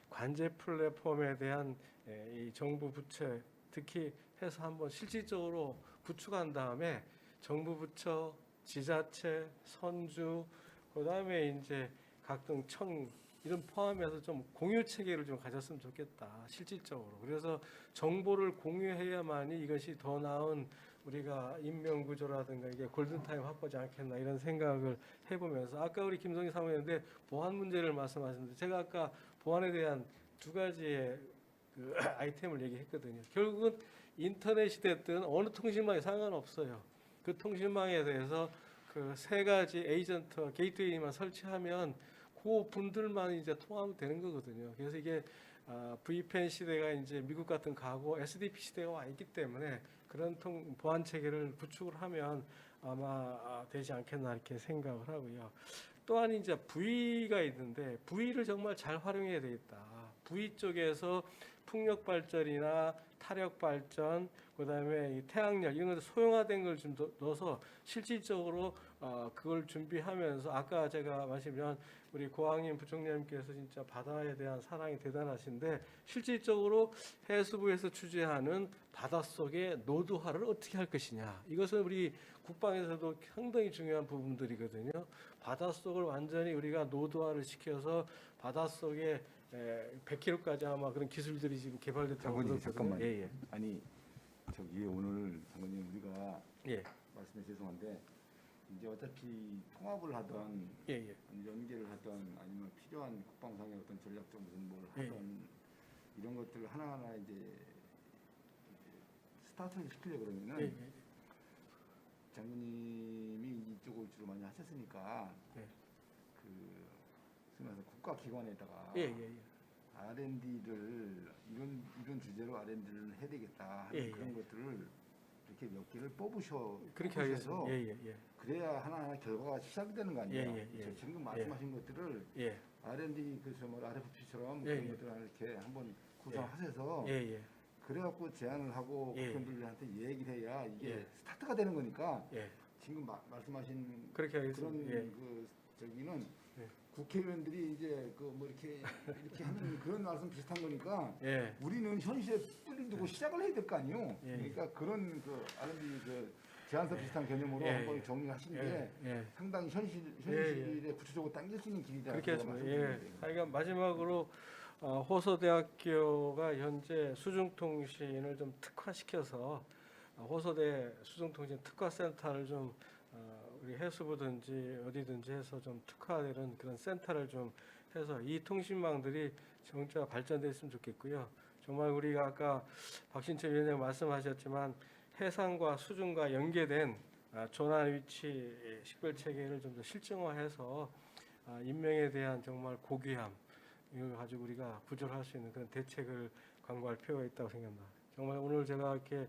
관제 플랫폼에 대한 이 정부 부처 특히 해서 한번 실질적으로 구축한 다음에 정부 부처, 지자체, 선주, 그다음에 이제 각종 청 이런 포함해서 좀 공유 체계를 좀 가졌으면 좋겠다. 실질적으로. 그래서 정보를 공유해야만이 이것이 더 나은 우리가 인명 구조라든가 이게 골든타임 확보지 않겠나 이런 생각을 해보면서 아까 우리 김성희 사무총장인데 보안 문제를 말씀하셨는데 제가 아까 보안에 대한 두 가지의 그 아이템을 얘기했거든요. 결국은 인터넷이 됐든 어느 통신망에 상관없어요. 그 통신망에 대해서 그 세 가지 에이전트 게이트웨이만 설치하면 그 분들만 이제 통하면 되는 거거든요. 그래서 이게 VPN 시대가 이제 미국 같은 가고 SDP 시대가 와 있기 때문에 그런 보안 체계를 구축을 하면 아마 되지 않겠나 이렇게 생각을 하고요. 또한 이제 V가 있는데 V를 정말 잘 활용해야 되겠다. V 쪽에서 풍력 발전이나 타력 발전, 그다음에 이 태양열 이런 것 소형화된 걸 좀 넣어서 실질적으로 그걸 준비하면서 아까 제가 말씀드린 우리 고항인 부총장님께서 진짜 바다에 대한 사랑이 대단하신데 실질적으로 해수부에서 추진하는 바닷속의 노드화를 어떻게 할 것이냐 이것은 우리 국방에서도 상당히 중요한 부분들이거든요. 바닷속을 완전히 우리가 노드화를 시켜서 바닷속에 100km까지 아마 그런 기술들이 지금 개발됐다고 장관님 그러거든요. 잠깐만. 예. 아니 저기 오늘 장관님 우리가 예. 말씀해 죄송한데 이제 어차피 통합을 하던 예. 연계를 하던 아니면 필요한 국방상의 어떤 전략적 무슨 뭘 예. 하던 이런 것들을 하나하나 이제 스타트를 시키려 그러면은 예. 장군님이 이쪽을 주로 많이 하셨으니까 예. 그 소위 말해서 국가기관에다가 예. R&D를 이런 주제로 R&D를 해야 되겠다 하는 예. 그런 것들을 이렇게 몇 개를 뽑으셔서 그렇게 하겠습니다. 예. 그래야 하나하나 결과가 시작되는 거 아니에요. 예. 지금 말씀하신 것들을 예. R&D RFP처럼 예. 그런 것들을 이렇게 한번 구성하셔서 예. 그래갖고 제안을 하고 예. 국회의원들한테 얘기를 해야 이게 예. 스타트가 되는 거니까 예. 지금 말씀하신 그렇게 하겠습니다. 그런 예. 그 저기는 예. 국회의원들이 이제 그 뭐 이렇게 하는 그런 말씀 비슷한 거니까 예. 우리는 현실에 뿌리 두고 시작을 해야 될 거 아니에요. 예. 그러니까 그런 그 R&D 그 제안서 비슷한 개념으로 예. 한번 정리하시는 게 예. 상당히 현실에 구체적으로 당길 수 있는 길이다. 그렇게 하겠습니다. 예. 말씀드리는데. 그러니까 마지막으로 호서대학교가 현재 수중통신을 좀 특화시켜서 호서대 수중통신 특화센터를 좀 우리 해수부든지 어디든지 해서 좀 특화되는 그런 센터를 좀 해서 이 통신망들이 정자 발전됐으면 좋겠고요. 정말 우리가 아까 박신철 위원장 말씀하셨지만 해상과 수중과 연계된 조난 위치 식별 체계를 좀 더 실증화해서 인명에 대한 정말 고귀함 이걸 가지고 우리가 구조할 수 있는 그런 대책을 강구할 필요가 있다고 생각합니다. 정말 오늘 제가 이렇게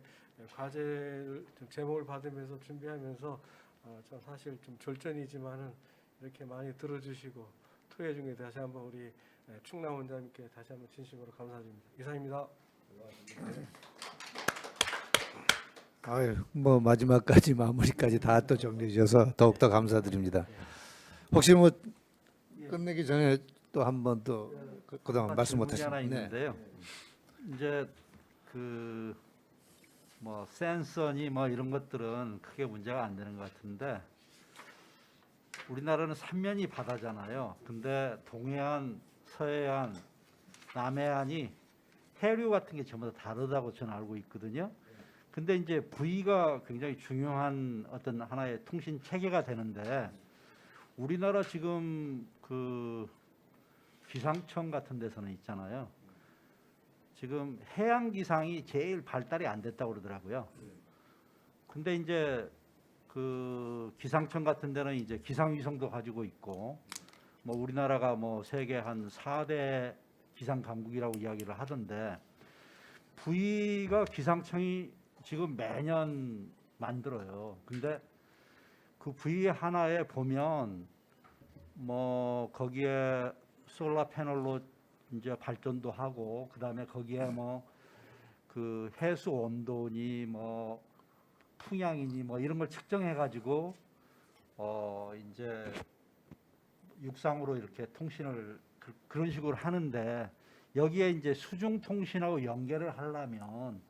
과제를 좀 제목을 받으면서 준비하면서 저 사실 좀 졸전이지만은 이렇게 많이 들어주시고 토해 준 게 다시 한번 우리 충남 원장님께 다시 한번 진심으로 감사드립니다. 이상입니다. 아유, 뭐 마지막까지 마무리까지 다 또 정리해 주셔서 더욱더 감사드립니다. 혹시 뭐 끝내기 전에 또 한 번 또 그동안 말씀 못 질문이 하나 하신 있는데요. 이제 그 뭐 센서니 뭐 이런 것들은 크게 문제가 안 되는 것 같은데 우리나라는 삼면이 바다잖아요. 근데 동해안, 서해안, 남해안이 해류 같은 게 전부 다 다르다고 저는 알고 있거든요. 근데 이제 V가 굉장히 중요한 어떤 하나의 통신 체계가 되는데 우리나라 지금 그 기상청 같은 데서는 있잖아요. 지금 해양 기상이 제일 발달이 안 됐다고 그러더라고요. 근데 이제 그 기상청 같은 데는 이제 기상위성도 가지고 있고 뭐 우리나라가 뭐 세계 한 4대 기상 강국이라고 이야기를 하던데 V가 기상청이 지금 매년 만들어요. 근데 그 V 하나에 보면 뭐 거기에 솔라 패널로 이제 발전도 하고 그다음에 거기에 뭐 그 해수 온도니 뭐 풍향이니 뭐 이런 걸 측정해 가지고 이제 육상으로 이렇게 통신을 그런 식으로 하는데 여기에 이제 수중 통신하고 연결을 하려면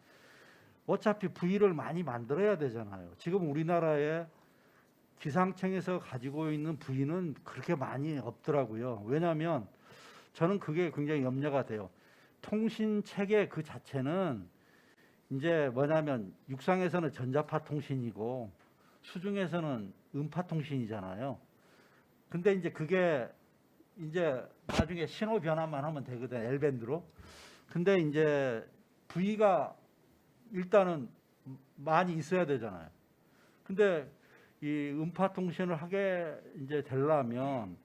어차피 V를 많이 만들어야 되잖아요. 지금 우리나라에 기상청에서 가지고 있는 V는 그렇게 많이 없더라고요. 왜냐하면 저는 그게 굉장히 염려가 돼요. 통신 체계 그 자체는 이제 뭐냐면 육상에서는 전자파 통신이고 수중에서는 음파 통신이잖아요. 근데 이제 그게 이제 나중에 신호 변화만 하면 되거든, L밴드로. 근데 이제 V가 일단은 많이 있어야 되잖아요. 근데 이 음파 통신을 하게 이제 되려면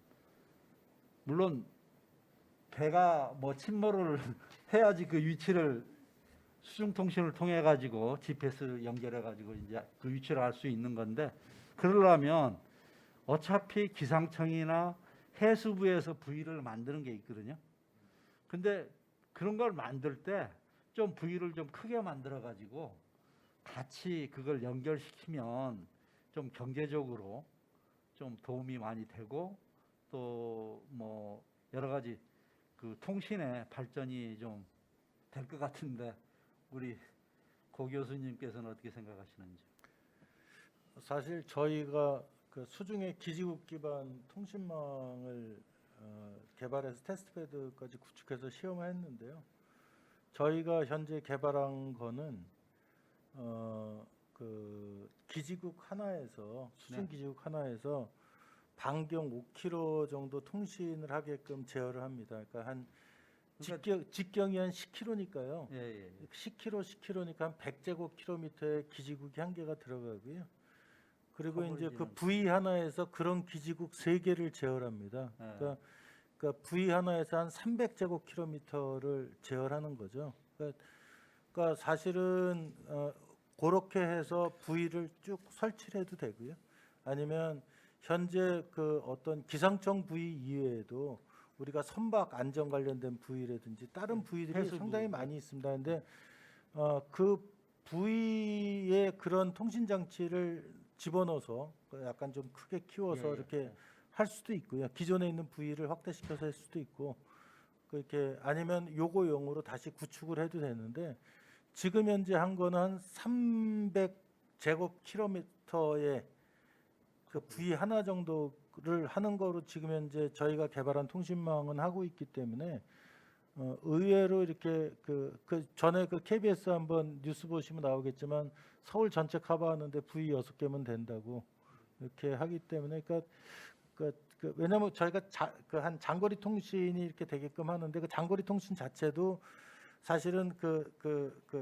물론 배가 뭐 침몰을 해야지 그 위치를 수중 통신을 통해 가지고 GPS 연결해 가지고 이제 그 위치를 알 수 있는 건데 그러려면 어차피 기상청이나 해수부에서 V를 만드는 게 있거든요. 근데 그런 걸 만들 때 좀 V를 좀 크게 만들어 가지고 같이 그걸 연결시키면 좀 경제적으로 좀 도움이 많이 되고 또 뭐 여러 가지 그 통신의 발전이 좀 될 것 같은데 우리 고 교수님께서는 어떻게 생각하시는지? 사실 저희가 그 수중의 기지국 기반 통신망을 개발해서 테스트베드까지 구축해서 시험을 했는데요. 저희가 현재 개발한 거는 그 기지국 하나에서 수중 기지국 하나에서 반경 5km 정도 통신을 하게끔 제어를 합니다. 그러니까 한 직경이 한 10km니까요. 예. 10km니까 한 100제곱킬로미터의 기지국이 한 개가 들어가고요. 그리고 이제 그 커버리지는 V 하나에서 그런 기지국 3개를 제어합니다. 예. 그러니까 V 하나에서 한 300제곱킬로미터를 제어하는 거죠. 그러니까 사실은 그렇게 해서 V를 쭉 설치를 해도 되고요. 아니면 현재 그 어떤 기상청 V 이외에도 우리가 선박 안전 관련된 V라든지 다른 V들이 해수부. 상당히 많이 있습니다. 근데 그 V의 그런 통신 장치를 집어넣어서 약간 좀 크게 키워서 예. 이렇게 할 수도 있고요. 기존에 있는 V를 확대시켜서 할 수도 있고 그렇게 아니면 요거용으로 다시 구축을 해도 되는데 지금 현재 한 거는 한 300제곱킬로미터의 그 V 하나 정도를 하는 거로 지금 현재 저희가 개발한 통신망은 하고 있기 때문에 의외로 이렇게 그 전에 그 KBS 한번 뉴스 보시면 나오겠지만 서울 전체 커버하는데 V 6개면 된다고 이렇게 하기 때문에 그러니까 왜냐하면 저희가 한 장거리 통신이 이렇게 되게끔 하는데 그 장거리 통신 자체도 사실은 그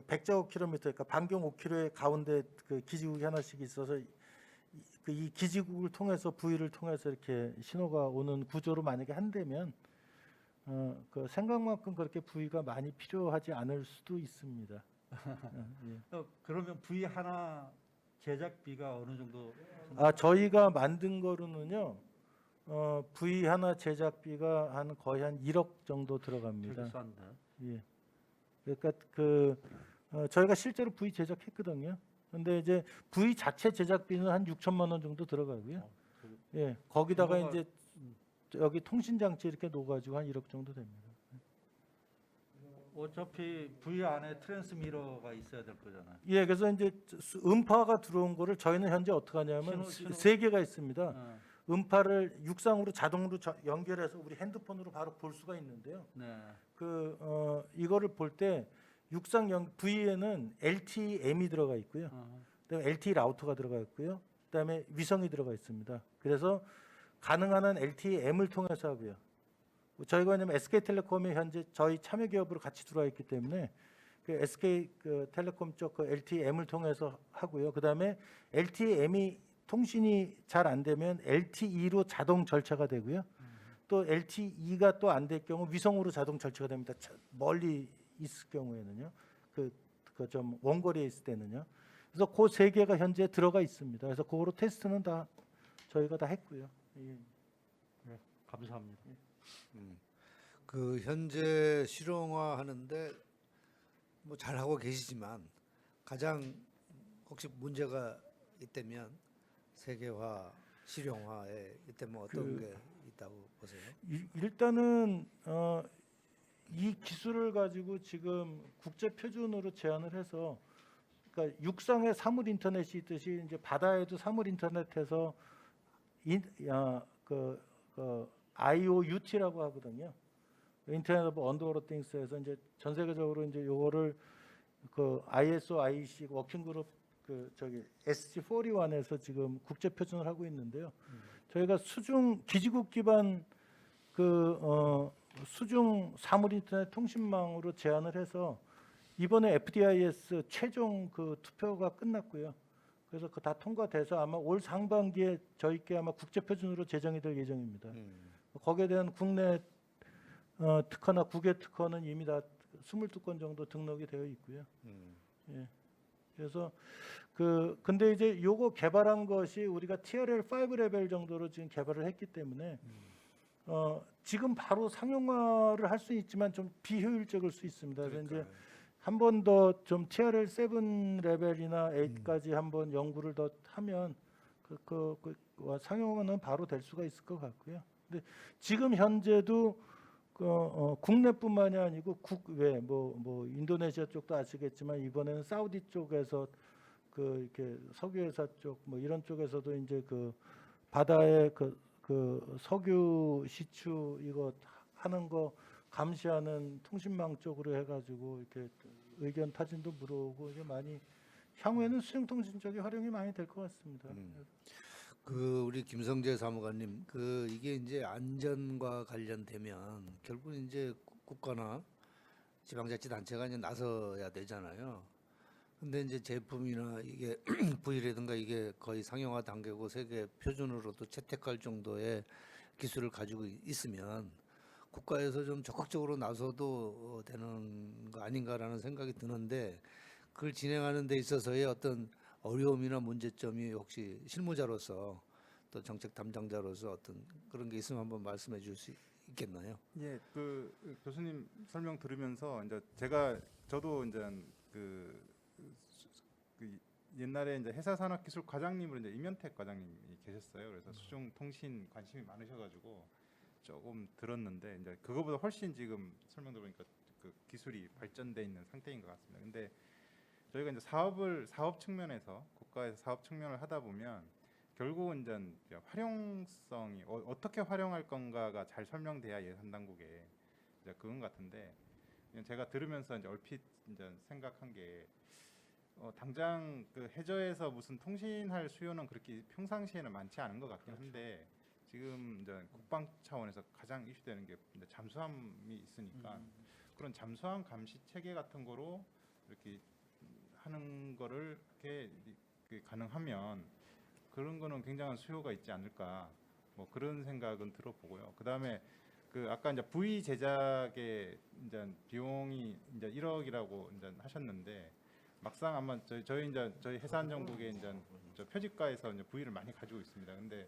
100제곱킬로미터 그러니까 반경 5km의 가운데 그 기지국이 하나씩 있어서 이 기지국을 통해서 V를 통해서 이렇게 신호가 오는 구조로 만약에 한다면 그 생각만큼 그렇게 V가 많이 필요하지 않을 수도 있습니다. 예. 그러면 V 하나 제작비가 어느 정도? 저희가 만든 거로는요. V 하나 제작비가 거의 한 1억 정도 들어갑니다. 되게 싼데. 예. 그러니까 저희가 실제로 V 제작했거든요. 근데 이제 V 자체 제작비는 한 6천만 원 정도 들어가고요. 예. 거기다가 규모가- 이제 여기 통신 장치 이렇게 놓아가지고 한 1억 정도 됩니다. 어차피 V 안에 트랜스미러가 있어야 될 거잖아요. 예. 그래서 이제 음파가 들어온 거를 저희는 현재 어떻게 하냐면 신호- 3개가 있습니다. 어. 음파를 육상으로 자동으로 연결해서 우리 핸드폰으로 바로 볼 수가 있는데요. 네. 이거를 볼 때 육상 V에는 LTEM이 들어가 있고요. 그다음에 LTE 라우터가 들어가 있고요. 그다음에 위성이 들어가 있습니다. 그래서 가능한 한 LTEM을 통해서 하고요. 저희가 왜냐면 SK텔레콤이 현재 저희 참여 기업으로 같이 들어와 있기 때문에 그 SK 텔레콤 쪽 그 LTEM을 통해서 하고요. 그다음에 LTEM이 통신이 잘 안 되면 LTE로 자동 절차가 되고요. 또 LTE가 또 안 될 경우 위성으로 자동 절차가 됩니다. 멀리 있을 경우에는요. 그 좀 원거리에 있을 때는요. 그래서 그 세 개가 현재 들어가 있습니다. 그래서 그거로 테스트는 다 저희가 다 했고요. 예. 네, 감사합니다. 그 현재 실용화하는데 뭐 잘하고 계시지만 가장 혹시 문제가 있다면 세계화, 실용화에 있다면 어떤 게 있다고 보세요? 일단은 이 기술을 가지고 지금 국제 표준으로 제안을 해서 그러니까 육상에 사물 인터넷이 있듯이 이제 바다에도 사물 인터넷에서 IOUT라고 하거든요. 인터넷 오브 언더워터 띵스에서 이제 전 세계적으로 이제 요거를 그 ISO, IEC 워킹 그룹 그 저기 SG41에서 지금 국제 표준을 하고 있는데요. 저희가 수중 기지국 기반 수중 사물 인터넷 통신망으로 제안을 해서 이번에 FDIS 최종 그 투표가 끝났고요. 그래서 그 다 통과돼서 아마 올 상반기에 저희께 아마 국제 표준으로 제정이 될 예정입니다. 거기에 대한 국내 특허나 국외 특허는 이미 다 22건 정도 등록이 되어 있고요. 예. 그래서 근데 이제 요거 개발한 것이 우리가 TRL5 레벨 정도로 지금 개발을 했기 때문에 지금 바로 상용화를 할 수 있지만 좀 비효율적일 수 있습니다. 그래서 이제 한 번 더 좀 TRL7 레벨이나 8까지 한번 연구를 더 하면 상용화는 바로 될 수가 있을 것 같고요. 근데 지금 현재도 국내뿐만이 아니고 국외 뭐 인도네시아 쪽도 아시겠지만 이번에는 사우디 쪽에서 이렇게 석유회사 쪽 뭐 이런 쪽에서도 이제 그 바다에 그 석유 시추 이거 하는 거 감시하는 통신망 쪽으로 해가지고 이렇게 의견 타진도 물어오고 이게 많이 향후에는 수영통신 쪽에 활용이 많이 될 것 같습니다. 우리 김성재 사무관님, 이게 이제 안전과 관련되면 결국 이제 국가나 지방자치단체가 이제 나서야 되잖아요. 근데 이제 제품이나 이게 V라든가 이게 거의 상용화 단계고 세계 표준으로도 채택할 정도의 기술을 가지고 있으면 국가에서 좀 적극적으로 나서도 되는 거 아닌가라는 생각이 드는데 그걸 진행하는 데 있어서의 어떤 어려움이나 문제점이 혹시 실무자로서 또 정책 담당자로서 어떤 그런 게 있으면 한번 말씀해 줄 수 있겠나요? 예, 교수님 설명 들으면서 이제 저도 이제 옛날에 이제 해사산업기술 과장님으로 이제 임현택 과장님이 계셨어요. 그래서 수중 통신 관심이 많으셔가지고 조금 들었는데 이제 그거보다 훨씬 지금 설명 들어보니까 그 기술이 발전돼 있는 상태인 것 같습니다. 근데 저희가 이제 사업 측면에서 국가에서 사업 측면을 하다 보면 결국은 이제 활용성이 어떻게 활용할 건가가 잘 설명돼야 예산 당국에 이제 그건 같은데 제가 들으면서 이제 얼핏 이제 생각한 게 당장 그 해저에서 무슨 통신할 수요는 그렇게 평상시에는 많지 않은 것 같긴 한데 지금 이제 국방 차원에서 가장 이슈되는 게 이제 잠수함이 있으니까 그런 잠수함 감시 체계 같은 거로 이렇게 하는 거를 이렇게 가능하면 그런 거는 굉장한 수요가 있지 않을까 뭐 그런 생각은 들어보고요. 그다음에 아까 이제 V 제작의 이제 비용이 이제 1억이라고 이제 하셨는데 막상 아마 저희 해산정국의 이제 표지과에서 이제 V를 많이 가지고 있습니다. 근데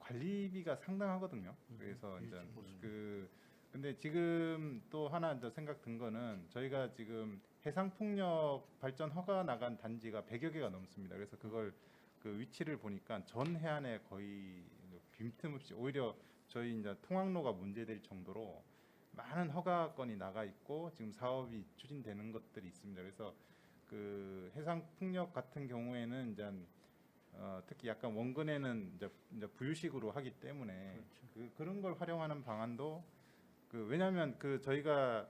관리비가 상당하거든요. 그래서 이제 근데 지금 또 하나 더 생각 든 거는 저희가 지금 해상풍력 발전 허가 나간 단지가 100여 개가 넘습니다. 그래서 그걸 그 위치를 보니까 전 해안에 거의 빈틈없이 오히려 저희 이제 통항로가 문제될 정도로 많은 허가건이 나가 있고 지금 사업이 추진되는 것들이 있습니다. 그래서 그 해상풍력 같은 경우에는 이제 특히 약간 원근에는 이제 부유식으로 하기 때문에 그런 걸 활용하는 방안도 왜냐하면 저희가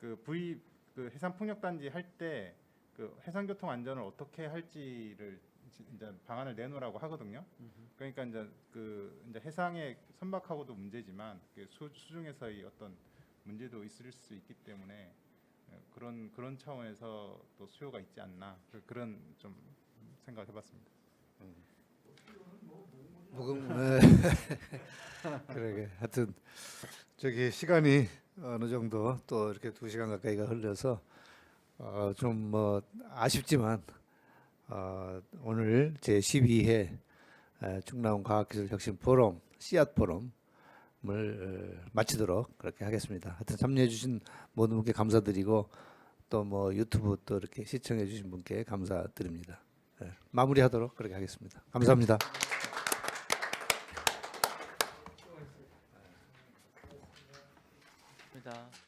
그 해상풍력단지 할 때 그 해상교통 안전을 어떻게 할지를 이제 방안을 내놓으라고 하거든요. 그러니까 이제 해상의 선박하고도 문제지만 그 수중에서의 어떤 문제도 있을 수 있기 때문에 그런 차원에서 또 수요가 있지 않나 그런 좀 생각해봤습니다. 그러게 하여튼 저기 시간이 어느 정도 또 이렇게 2시간 가까이가 흘려서 좀 뭐 아쉽지만 오늘 제 12회 충남 과학기술혁신 포럼 씨앗 포럼을 마치도록 그렇게 하겠습니다. 하여튼 참여해 주신 모든 분께 감사드리고 또 뭐 유튜브 또 이렇게 시청해 주신 분께 감사드립니다. 마무리하도록 그렇게 하겠습니다. 감사합니다. 감사합니다.